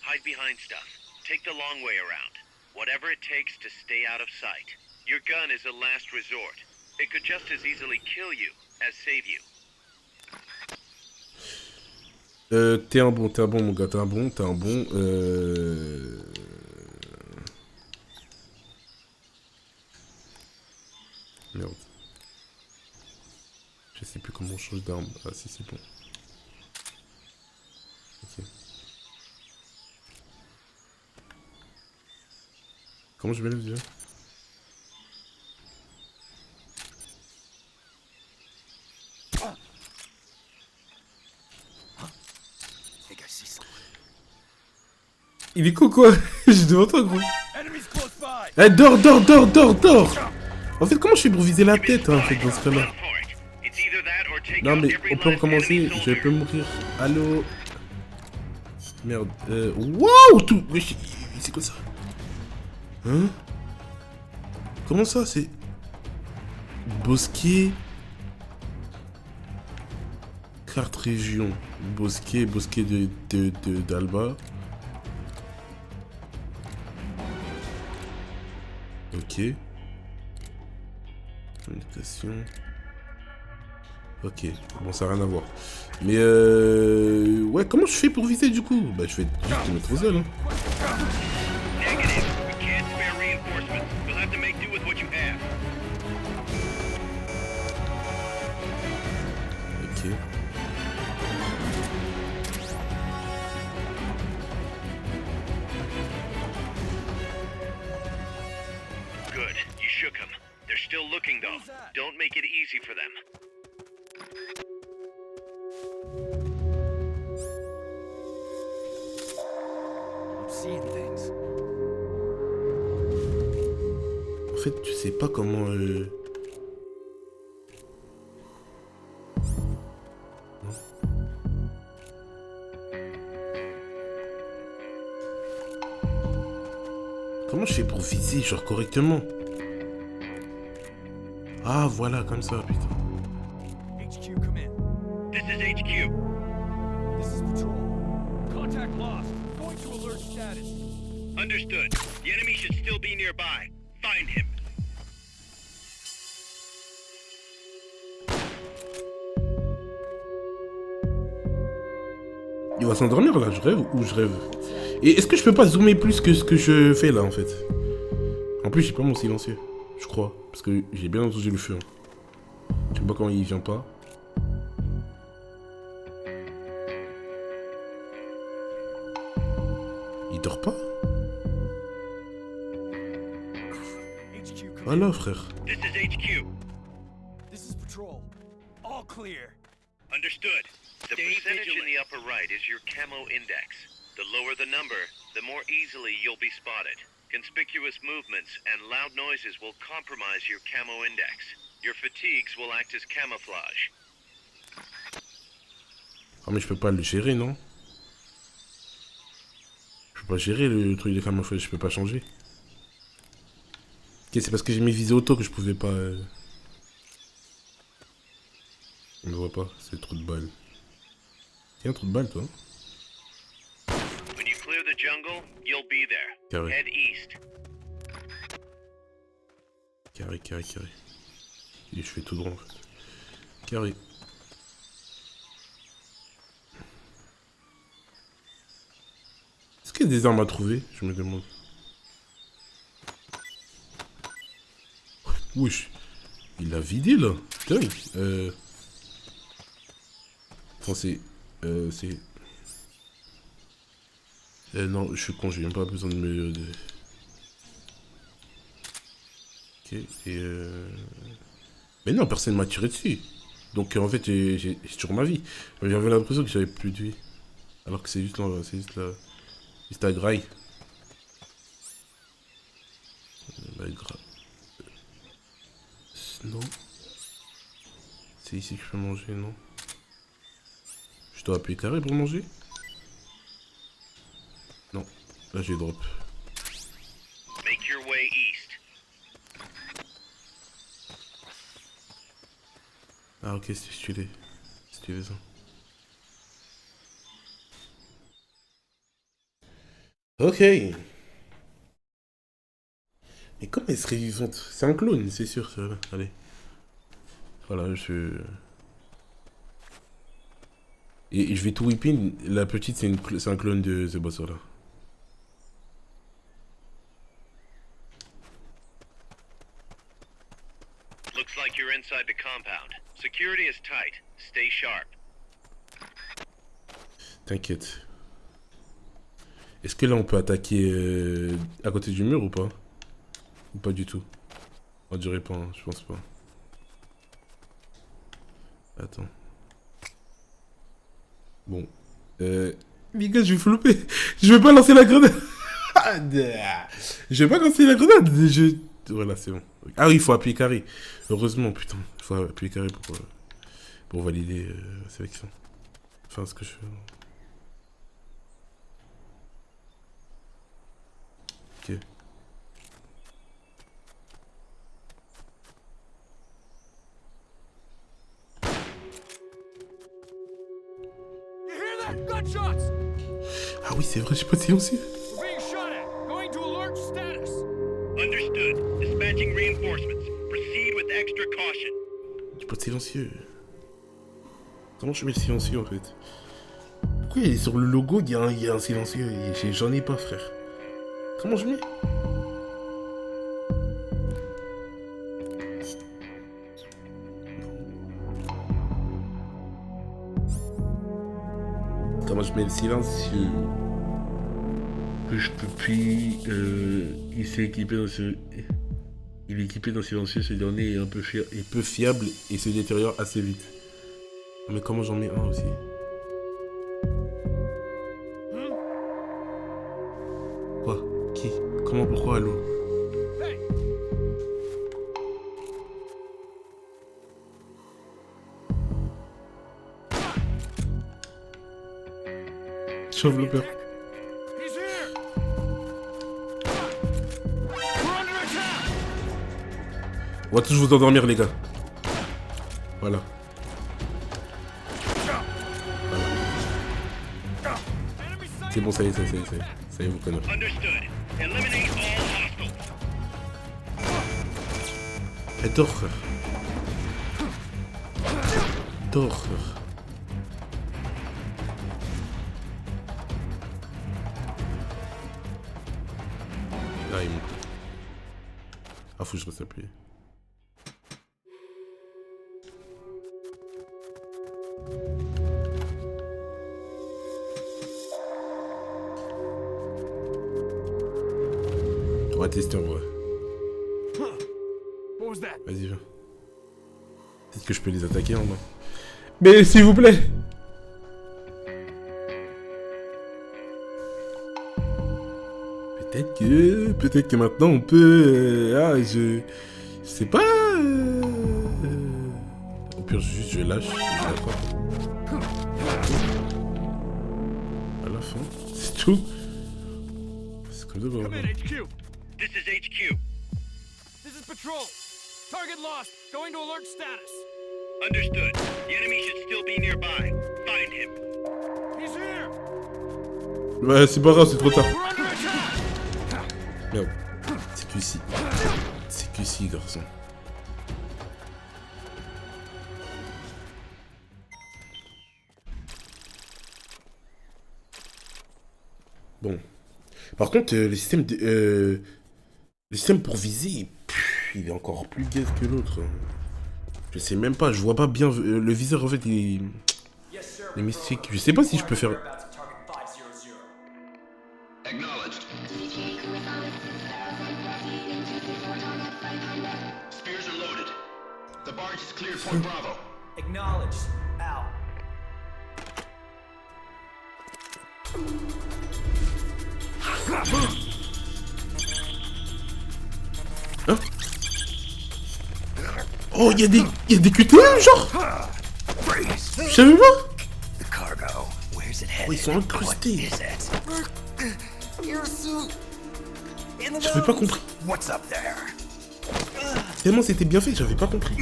Hide behind stuff. Take the long way around. Whatever it takes to stay out of sight. Your gun is a last resort. It could just as easily kill you as save you. T'es un bon, mon gars, t'es un bon. Merde. Je sais plus comment on change d'arme. Ah si, c'est bon. Ok. Comment je mets le vieux? Il est con quoi? J'ai devant toi gros. Eh, dors. En fait, comment je fais pour viser la tête en fait dans ce cas-là? Non mais on peut recommencer, je peux mourir. Allô? Merde. Waouh tout. C'est quoi ça? Hein? Comment ça c'est? Bosquet. Carte région. Bosquet d'Alba. Ok. Communication. Ok. Bon, ça n'a rien à voir. Mais ouais, comment je fais pour viser du coup? Bah, je vais juste te mettre aux ailes. Hein. Negative. We can't spare reinforcements. You'll have to make do with what you have. Ok. Good. You shook them. They're still looking, though. Don't make it easy for them. I'm seeing things. En fait, tu sais pas comment... Non. Comment je fais pour viser, genre correctement? Ah, voilà, comme ça, putain. HQ, come in. This is HQ. This is patrol. Contact lost. Going to alert status. Understood. The enemy should still be nearby. Find him. Il va s'endormir là, je rêve ou je rêve? Et est-ce que je peux pas zoomer plus que ce que je fais là en fait? En plus j'ai pas mon silencieux, je crois. Parce que j'ai bien entendu le feu. Hein. Je sais pas comment il vient pas. Il dort pas? HQ, come in. Voilà frère. This is HQ. This is patrol. All clear. Understood. The percentage in the upper right is your camo index. The lower the number, the more easily you'll be spotted. Conspicuous movements and loud noises will compromise your camo index. Your fatigues will act as camouflage. Ah mais je peux pas le gérer non? Je peux pas gérer le truc de camouflage, je peux pas changer. Ok, c'est parce que j'ai mis visée auto que je pouvais pas... On me voit pas, c'est trop de balles. Tiens, trop de balles toi. When you clear the jungle, you'll be there. Carré. Head east. Carré, carré, carré. Et je fais tout droit en fait. Carré. Est-ce qu'il y a des armes à trouver? Je me demande. Wesh. Il l'a vidé là. Putain. Enfin c'est... non, je suis con, j'ai même pas besoin de me... Ok, et mais non, personne m'a tiré dessus. Donc en fait, j'ai toujours ma vie. J'avais l'impression que j'avais plus de vie. Alors que c'est juste là, c'est juste là... Juste la graille. La graille. Non. C'est ici que je peux manger, non? Je dois appuyer carré pour manger? Non. Là j'ai drop. Make your way east. Ah ok, c'est stylé. C'est stylé ça. Ok. Mais comment elle serait vivante? C'est un clone, c'est sûr. Ça. Allez. Voilà, je... Et je vais tout whipping. La petite, c'est un clone de ce boss là. Looks like you're inside the compound. Security is tight. Stay sharp. T'inquiète. Est-ce que là on peut attaquer à côté du mur ou pas? Ou pas du tout? On dirait pas, hein, je pense pas. Attends. Bon. Les gars, je vais flopper. Je vais pas lancer la grenade. Je vais pas lancer la grenade. Voilà, c'est bon. Ah oui, il faut appuyer carré. Heureusement, putain. Il faut appuyer carré pour valider la sélection. Enfin, ce que je fais. Ok. Ah oui, c'est vrai, j'ai pas de silencieux. We're being shot at. Going to alert status. Understood. Dispatching reinforcements. Proceed with extra caution. J'ai pas de silencieux. Comment je mets le silencieux en fait? Pourquoi il est sur le logo, il y a un silencieux? J'en ai pas, frère. Comment je mets? Comment je mets le silencieux? Que je peux plus... il s'est équipé dans ce... Il est équipé d'un silencieux, ce dernier est un peu fiable et se détériore assez vite. Mais comment j'en mets un aussi? Quoi? Qui? Comment? Pourquoi? Allô? Sauve le peur. He's here. We're under attack. On va tous vous endormir, les gars. Voilà. C'est bon, ça y est, ça y est, ça y est, vous connaissez. Understood. Eliminate all hostiles. Et dors, frère. Dors, frère. Ah, il monte. Ah, faut que je reste appuyé. On va tester en vrai. What was that? Vas-y, viens. Peut-être que je peux les attaquer en main. Mais s'il vous plaît! Peut-être que maintenant on peut... je sais pas... Au pire, juste je lâche. Je l'attrape. À la fin, c'est tout. C'est comme ça qu'on va Come voir. in, HQ. This is HQ. This is patrol. Target lost. Going to alert status. Understood. The enemy should still be nearby. Find him. He's here. Ouais, c'est pas grave, c'est trop tard. We're under attack. Merde. C'est que si. C'est que si, garçon. Bon. Par contre, le système pour viser, il est encore plus gaze que l'autre. Je sais même pas, je vois pas bien. Le viseur, en fait, il est mystique. Je sais pas si je peux faire... Acknowledged. Spears are loaded. The barge is cleared Point Bravo. Acknowledged. Out. Hein? Oh, il y a des QTE, genre? Je savais pas. The cargo. Where's it headed? Oh, ils sont incrustés. What is it? Your suit. In the J'avais pas nose. compris. What's up there? Tellement c'était bien fait, j'avais pas compris.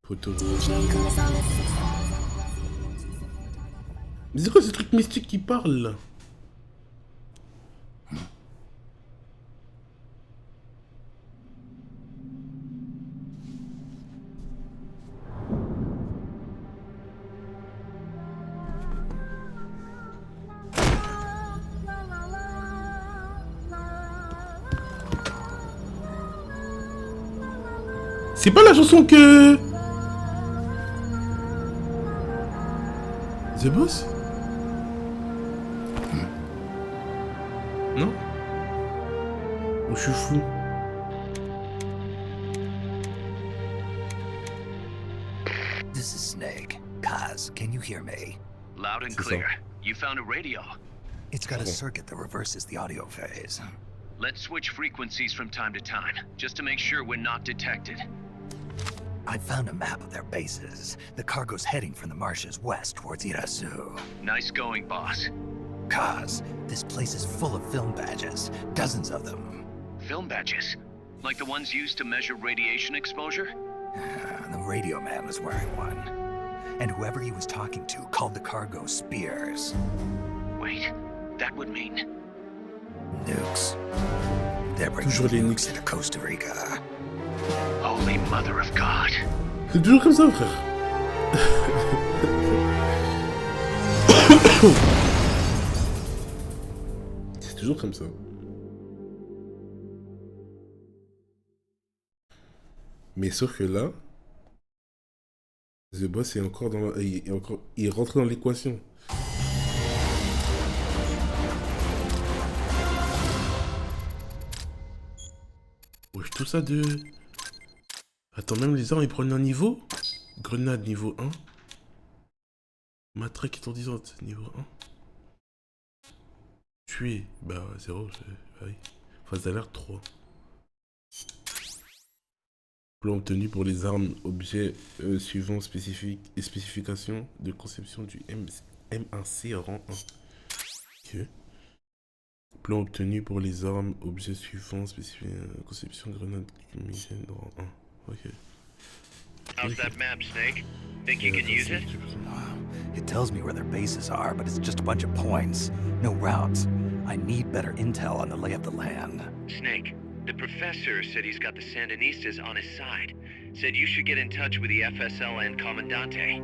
Poteau. Mais c'est quoi ce truc mystique qui parle là? C'est pas la chanson que... The Boss? Non? Ou je suis fou? This is Snake. Kaz, can you hear me? Loud and C'est ça. clear. You found a radio. It's got a circuit that reverses the audio phase. Let's switch frequencies from time to time, just to make sure we're not detected. I found a map of their bases. The cargo's heading from the marshes west towards Irasu. Nice going, boss. Kaz, this place is full of film badges. Dozens of them. Film badges? Like the ones used to measure radiation exposure? The radio man was wearing one. And whoever he was talking to called the cargo Spears. Wait, that would mean... Nukes. They're bringing Toujours les nukes nukes. into Costa Rica. Holy Mother of God. C'est toujours comme ça, frère. C'est toujours comme ça. Mais sauf que là, The Boss est encore dans la... il est rentré dans l'équation. Wesh, tout ça de... Attends, même les armes, ils prennent un niveau? Grenade niveau 1. Matraque étourdissante niveau 1. Tuer, bah 0, oui. Phase d'alerte 3. Plan obtenu pour les armes, objets suivant spécifications de conception du M1C rang 1. Ok. Plan obtenu pour les armes, objets suivants, conception grenade fumigène rang 1. Ok. How's that map, Snake? Think you can use it? It tells me where their bases are, but it's just a bunch of points. No routes. I need better intel on the lay of the land. Snake, the professor said he's got the Sandinistas on his side. Said you should get in touch with the FSL and Comandante.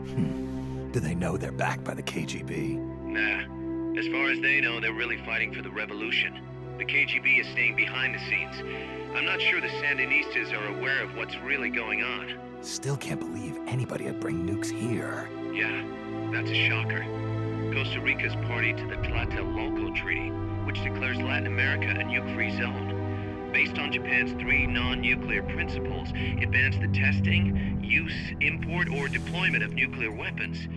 Do they know they're backed by the KGB? Nah. As far as they know, they're really fighting for the revolution. The KGB is staying behind the scenes. I'm not sure the Sandinistas are aware of what's really going on. Still can't believe anybody would bring nukes here. Yeah, that's a shocker. Costa Rica's party to the Tlatelolco Treaty, which declares Latin America a nuke-free zone. Based on Japan's 3 non-nuclear principles, it bans the testing, use, import, or deployment of nuclear weapons.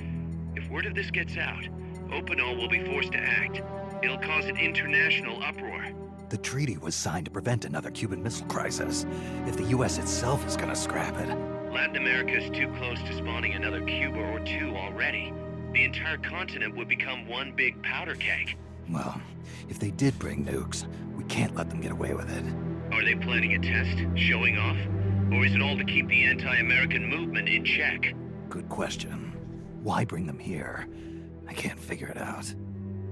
If word of this gets out, Opinol will be forced to act. It'll cause an international uproar. The treaty was signed to prevent another Cuban Missile Crisis. If the U.S. itself is gonna scrap it... Latin America is too close to spawning another Cuba or 2 already. The entire continent would become one big powder keg. Well, if they did bring nukes, we can't let them get away with it. Are they planning a test, showing off? Or is it all to keep the anti-American movement in check? Good question. Why bring them here? I can't figure it out.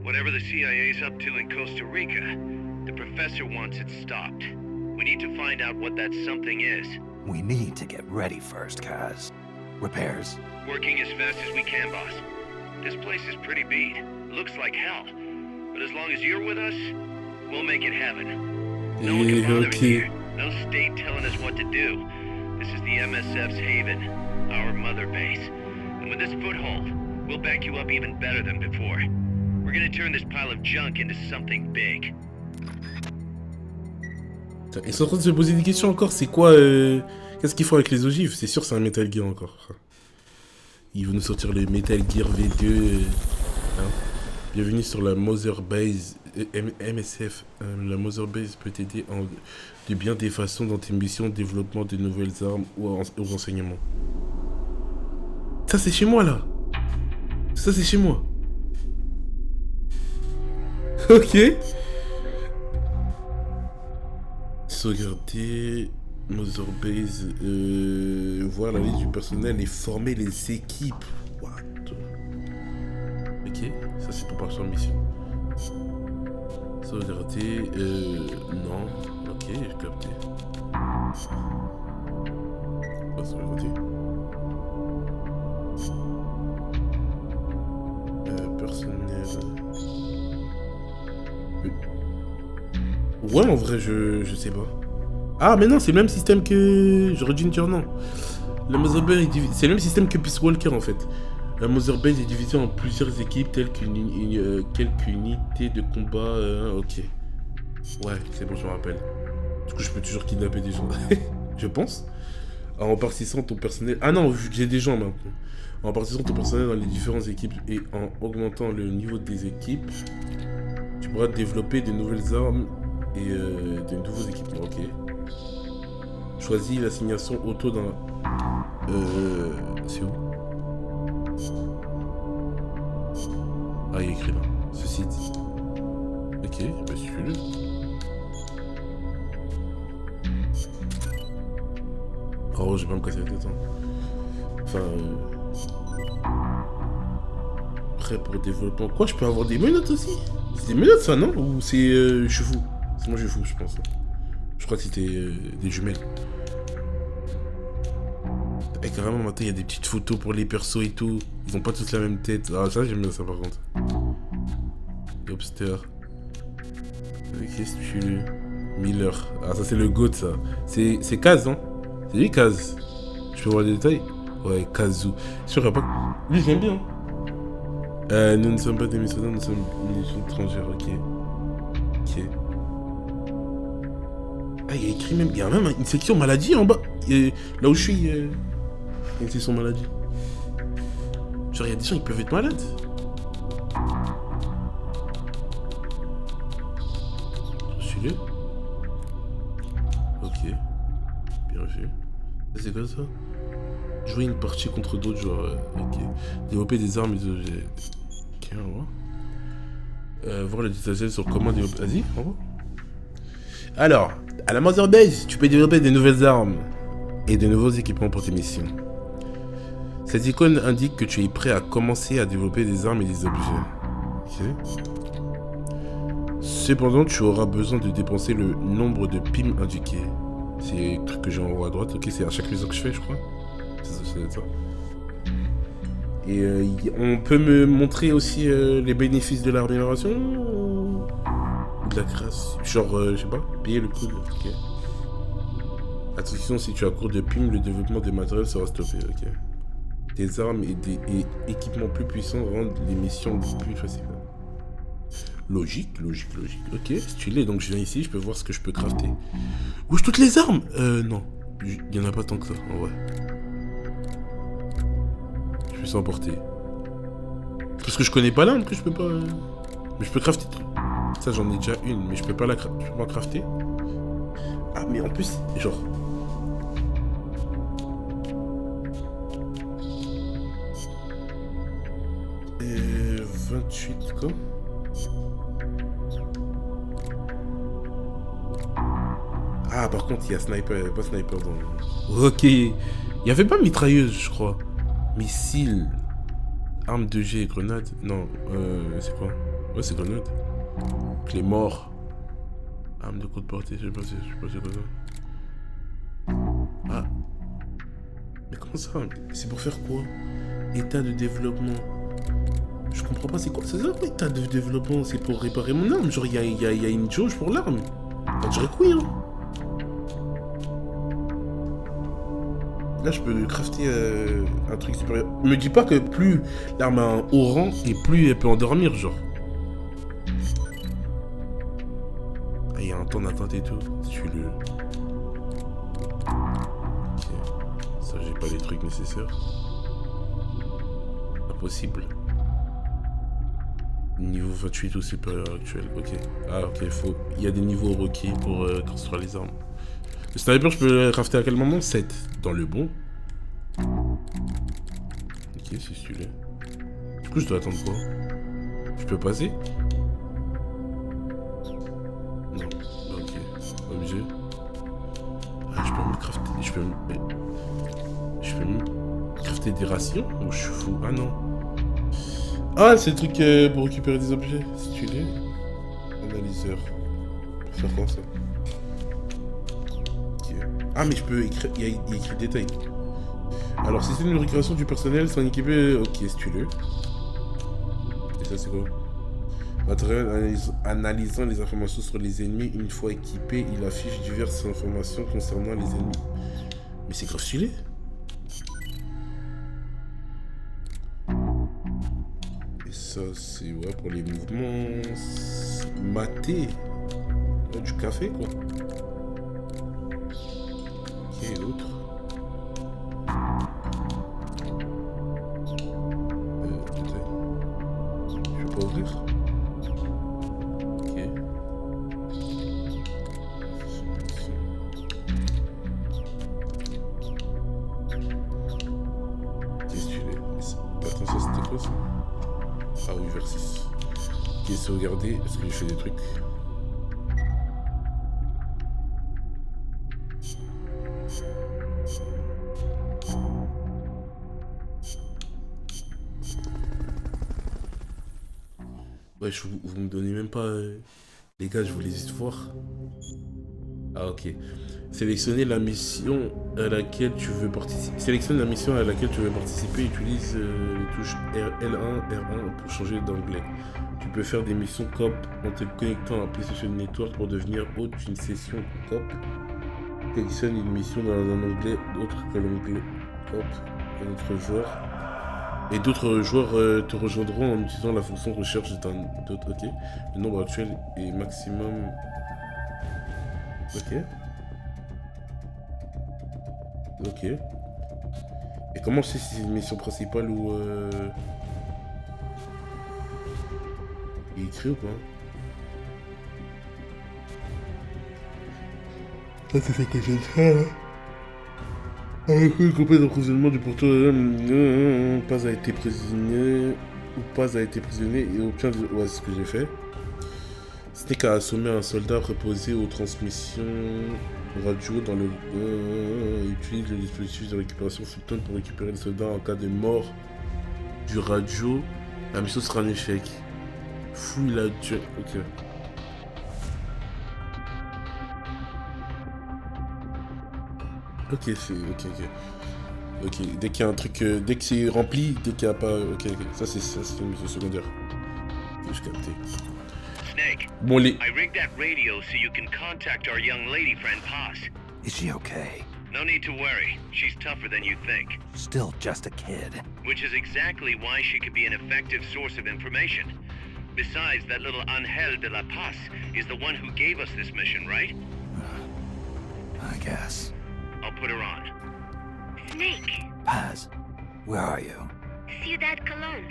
Whatever the CIA's up to in Costa Rica, the professor wants it stopped. We need to find out what that something is. We need to get ready first, Kaz. Repairs? Working as fast as we can, boss. This place is pretty beat. Looks like hell. But as long as you're with us, we'll make it heaven. No one can bother us here. No state telling us what to do. This is the MSF's haven, our mother base. And with this foothold, we'll back you up even better than before. We're gonna turn this pile of junk into something big. Ils sont en train de se poser des questions encore. C'est quoi qu'est-ce qu'ils font avec les ogives? C'est sûr, c'est un Metal Gear encore. Ils vont nous sortir le Metal Gear V2. Hein. Bienvenue sur la Mother Base MSF. La Mother Base peut t'aider de bien des façons dans tes missions, développement de nouvelles armes ou au renseignement. Ça, c'est chez moi là. Ça, c'est chez moi. Ok. Sauvegarder Mother Base, voir la liste du personnel et former les équipes. What? Ok, ça c'est pour partir en mission. Sauvegarder, non. Ok, j'ai capté. Pas sauvegarder. Personnel. Ouais, en vrai, je sais pas. Ah, mais non, c'est le même système que... J'aurais dû me dire non. La Mother Base c'est le même système que Peace Walker, en fait. La Mother Base est divisée en plusieurs équipes, telles quelques unités de combat. Ok. Ouais, c'est bon, je me rappelle. Du coup, je peux toujours kidnapper des gens. Je pense. En répartissant ton personnel... Ah non, vu que j'ai des gens, maintenant. En répartissant ton personnel dans les différentes équipes et en augmentant le niveau des équipes, tu pourras développer de nouvelles armes et de nouveaux équipements. Ok. Choisis l'assignation auto dans... c'est où? Ah, il y a écrit là. Ce site. Ok, bah suis-le. Oh, j'ai pas me casser la tête. Hein. Enfin... Prêt pour le développement. Quoi, je peux avoir des menottes aussi? C'est des menottes ça, non? Ou c'est... je suis fou. C'est moi je suis fou, je pense. Je crois que c'était des jumelles. Et carrément, maintenant, il y a des petites photos pour les persos et tout. Ils ont pas tous la même tête. Ah, ça, j'aime bien ça, par contre. Lobster. Qu'est-ce que tu veux? Miller. Ah, ça, c'est le GOAT, ça. C'est Kaz, hein? C'est lui, Kaz. Je peux voir les détails? Ouais, Kazu. Sûr, il n'y a pas... Lui, j'aime bien. Nous ne sommes pas des missionnaires, nous sommes une nation étrangère, ok. Ok. Ah, il y a écrit même... Il y a même une section maladie en bas. Là où je suis, il y a une section maladie. Genre, il y a des gens qui peuvent être malades. Suis-le. Ok. Bien vu. C'est quoi ça? Jouer une partie contre d'autres, genre. Ok. Développer des armes et des objets. Ok, on va voir le tutoriel sur comment développer. Vas-y, on va. Alors, à la Mother Base, tu peux développer de nouvelles armes et de nouveaux équipements pour tes missions. Cette icône indique que tu es prêt à commencer à développer des armes et des objets. Ok. Cependant, tu auras besoin de dépenser le nombre de pimes indiqué. C'est le truc que j'ai en haut à droite. Ok, c'est à chaque mission que je fais, je crois. C'est ça. Et on peut me montrer aussi les bénéfices de l'amélioration ou de la création. Genre, je sais pas, payer le coût. Ok. Attention, si tu as court de pimes, le développement des matériels sera stoppé. Ok. Des armes et des équipements plus puissants rendent les missions plus faciles. Logique. Ok, stylé. Donc je viens ici, je peux voir ce que je peux crafter. Wesh, toutes les armes non. Il y en a pas tant que ça, en vrai. Je peux s'emporter. Parce que je connais pas l'arme que je peux pas... Mais je peux crafter tout. Ça, j'en ai déjà une, mais je peux pas la crafter. Ah, mais en plus, genre... Et 28, quoi. Ah, par contre, il y a sniper, il n'y a pas sniper dans... Ok. Il n'y avait pas mitrailleuse, je crois. Missile. Arme de jet, grenade. Non, c'est quoi? Ouais, c'est grenade. Clé mort. Arme de courte portée, je sais pas c'est quoi ça. Ah. Mais comment ça? C'est pour faire quoi? État de développement. Je comprends pas, c'est quoi? C'est ça, état de développement? C'est pour réparer mon arme? Genre, il y a une jauge pour l'arme. On dirait que oui, hein. Là, je peux crafter un truc supérieur. Me dis pas que plus l'arme a un haut rang et plus elle peut endormir, genre. Ah, il y a un temps d'attente et tout. Si tu le... Ok. Ça, j'ai pas les trucs nécessaires. Impossible. Niveau 28 ou supérieur actuel. Ok. Ah, ok, il y a des niveaux requis pour construire les armes. Le sniper, je peux le crafter à quel moment? 7. Dans le bon. Ok, c'est celui-là. Du coup, je dois attendre quoi? Je peux passer? Non. Ok. Objet. Ah, je peux me crafter... Je peux me crafter des rations? Ou je suis fou? Ah non. Ah, c'est le truc pour récupérer des objets. C'est celui-là. Analyseur. Pour faire quoi, ça? Ah, mais je peux écrire. Il y a écrit détail. Alors, système de récupération du personnel sans équiper. Ok, c'est tu le. Et ça, c'est quoi? Matériel analysant les informations sur les ennemis. Une fois équipé, il affiche diverses informations concernant les ennemis. Mais c'est grave stylé. Et ça, c'est ouais, pour les mouvements. Maté. Ouais, du café, quoi. Et l'autre. Je peux pas ouvrir. Ok. Qu'est-ce que tu fais? Attends, ça c'était quoi ça? Ah oui, vers 6. Ok, sauvegarder. Est-ce que j'ai fait des trucs? Ouais, vous me donnez même pas... Les gars, je voulais juste voir. Ah, ok. Sélectionnez la mission à laquelle tu veux participer. Sélectionne la mission à laquelle tu veux participer. Utilise les touches L1, R1 pour changer d'anglais. Tu peux faire des missions coop en te connectant à PlayStation Network pour devenir hôte d'une session coop. Sélectionne une mission dans un onglet autre que l'onglet coop et d'autres joueurs. Et d'autres joueurs te rejoindront en utilisant la fonction recherche d'autres. Ok. Le nombre actuel est maximum. Ok. Ok. Et comment je sais si c'est une mission principale ou il est écrit ou pas? Ça c'est ce que j'ai fait là. Complet d'emprisonnement du porteur pas a été prisonnier ou pas a été prisonnier et obtient... Ouais, c'est ce que j'ai fait. Snake a assommé un soldat préposé aux transmissions radio dans le... utilise le dispositif de récupération Fulton pour récupérer le soldat en cas de mort du radio. La mission sera un échec. Fouille la... Ok. Ok, c'est... Ok, dès qu'il y a un truc... dès que c'est rempli, dès qu'il n'y a pas... Ok. Ça, c'est une mission secondaire. Ok, je capté. Snake, Bon, les... I rigged that radio so you can contact our young lady friend Paz. Is she okay? No need to worry. She's tougher than you think. Still just a kid. Which is exactly why she could be an effective source of information. Besides, that little Angel de la Paz is the one who gave us this mission, right? I guess. I'll put her on. Snake. Paz, where are you? Ciudad Colon.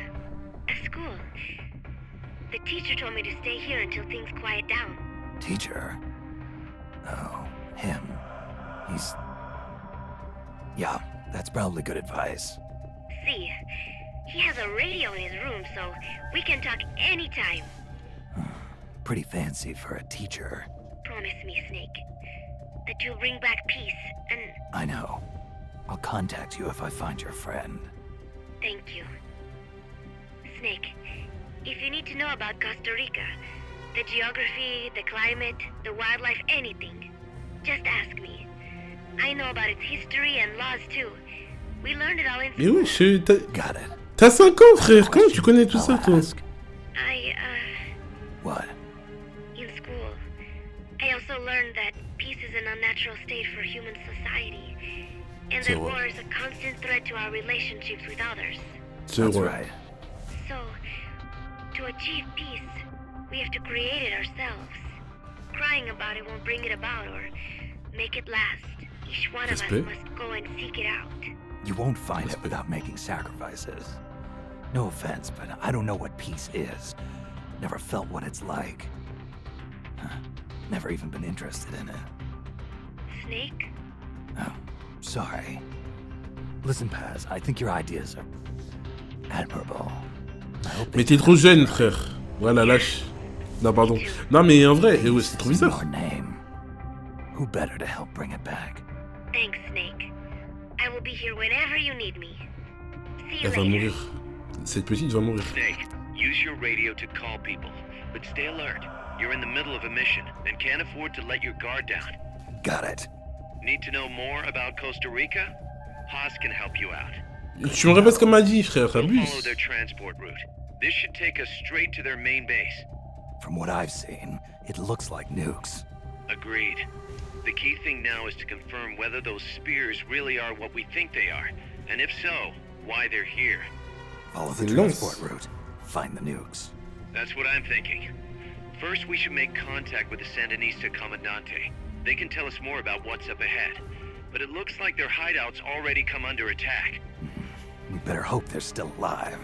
A school. The teacher told me to stay here until things quiet down. Teacher? Oh, him. He's... Yeah, that's probably good advice. See, he has a radio in his room, so we can talk anytime. Pretty fancy for a teacher. Promise me, Snake, that you'll bring back peace and... I know. I'll contact you if I find your friend. Thank you. Snake, if you need to know about Costa Rica, the geography, the climate, the wildlife, anything, just ask me. I know about its history and laws too. We learned it all in Mais school. ouais, t'as 5 ans, frère. Comment tu connais tout ça, toi? What? In school, I also learned that peace is an unnatural state for human society, and that war is a constant threat to our relationships with others. That's right. So, to achieve peace, we have to create it ourselves. Crying about it won't bring it about or make it last. Each one of us must go and seek it out. You won't find it without making sacrifices. No offense, but I don't know what peace is. Never felt what it's like. Never even been interested in it. Snake? Oh, sorry. Listen, Paz, I think your ideas are admirable. Mais t'es trop jeune, frère. Voilà, lâche. Non, pardon. Non, mais en vrai, c'est trop bizarre. Who better to help bring it back? Thanks, Snake. I will be here whenever you need me. See you Elle va later. mourir. Cette petite va mourir. Snake, use your radio to call people, but stay alert. You're in the middle of a mission and can't afford to let your guard down. Got it. Need to know more about Costa Rica? Haas can help you out. Tu me répètes ce qu'elle m'a dit, frère. Follow Abuse. their transport route. This should take us straight to their main base. From what I've seen, it looks like nukes. Agreed. The key thing now is to confirm whether those spears really are what we think they are, and if so, why they're here. Follow the transport route. Find the nukes. That's what I'm thinking. First, we should make contact with the Sandinista Comandante. They can tell us more about what's up ahead. But it looks like their hideout's already come under attack. We better hope they're still alive.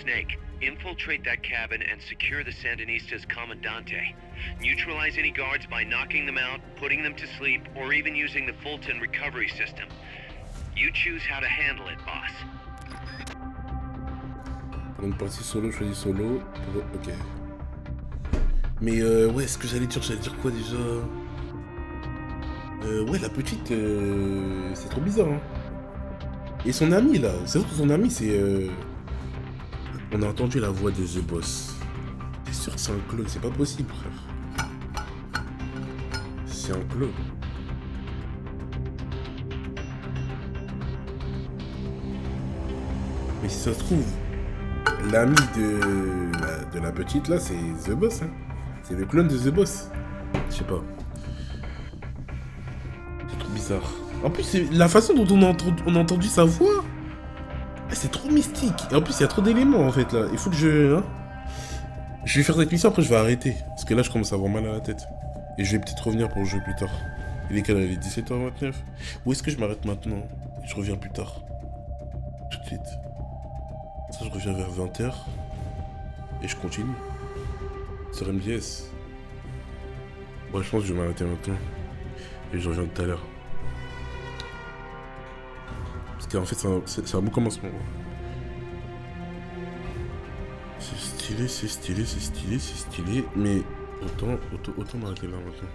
Snake, infiltrate that cabin and secure the Sandinista's Comandante. Neutralize any guards by knocking them out, putting them to sleep, or even using the Fulton recovery system. You choose how to handle it, boss. Pour une partie solo, choisis solo. Pour... Ok. Mais ouais, ce que j'allais dire quoi déjà? Ouais, la petite, c'est trop bizarre, hein. Et son ami, là, c'est vrai que son ami, c'est... On a entendu la voix de The Boss. T'es sûr que c'est un clone? C'est pas possible, frère. C'est un clone. Mais si ça se trouve, l'ami de la petite, là, c'est The Boss, hein. C'est le clone de The Boss. Je sais pas. C'est trop bizarre. En plus, la façon dont on a entendu sa voix, c'est trop mystique. Et en plus, il y a trop d'éléments, en fait, là. Il faut que je... Hein, je vais faire cette mission, après je vais arrêter. Parce que là, je commence à avoir mal à la tête. Et je vais peut-être revenir pour jouer plus tard. Il est quelle heure? Il est 17h29. Ou est-ce que je m'arrête maintenant? Et je reviens plus tard. Tout de suite. Ça, je reviens vers 20h. Et je continue. Sur MGS. Bon, je pense que je vais m'arrêter maintenant. Et je reviens tout à l'heure. qu'en fait, c'est un bon commencement. C'est stylé, c'est stylé, c'est stylé, c'est stylé. Mais autant m'arrêter là maintenant.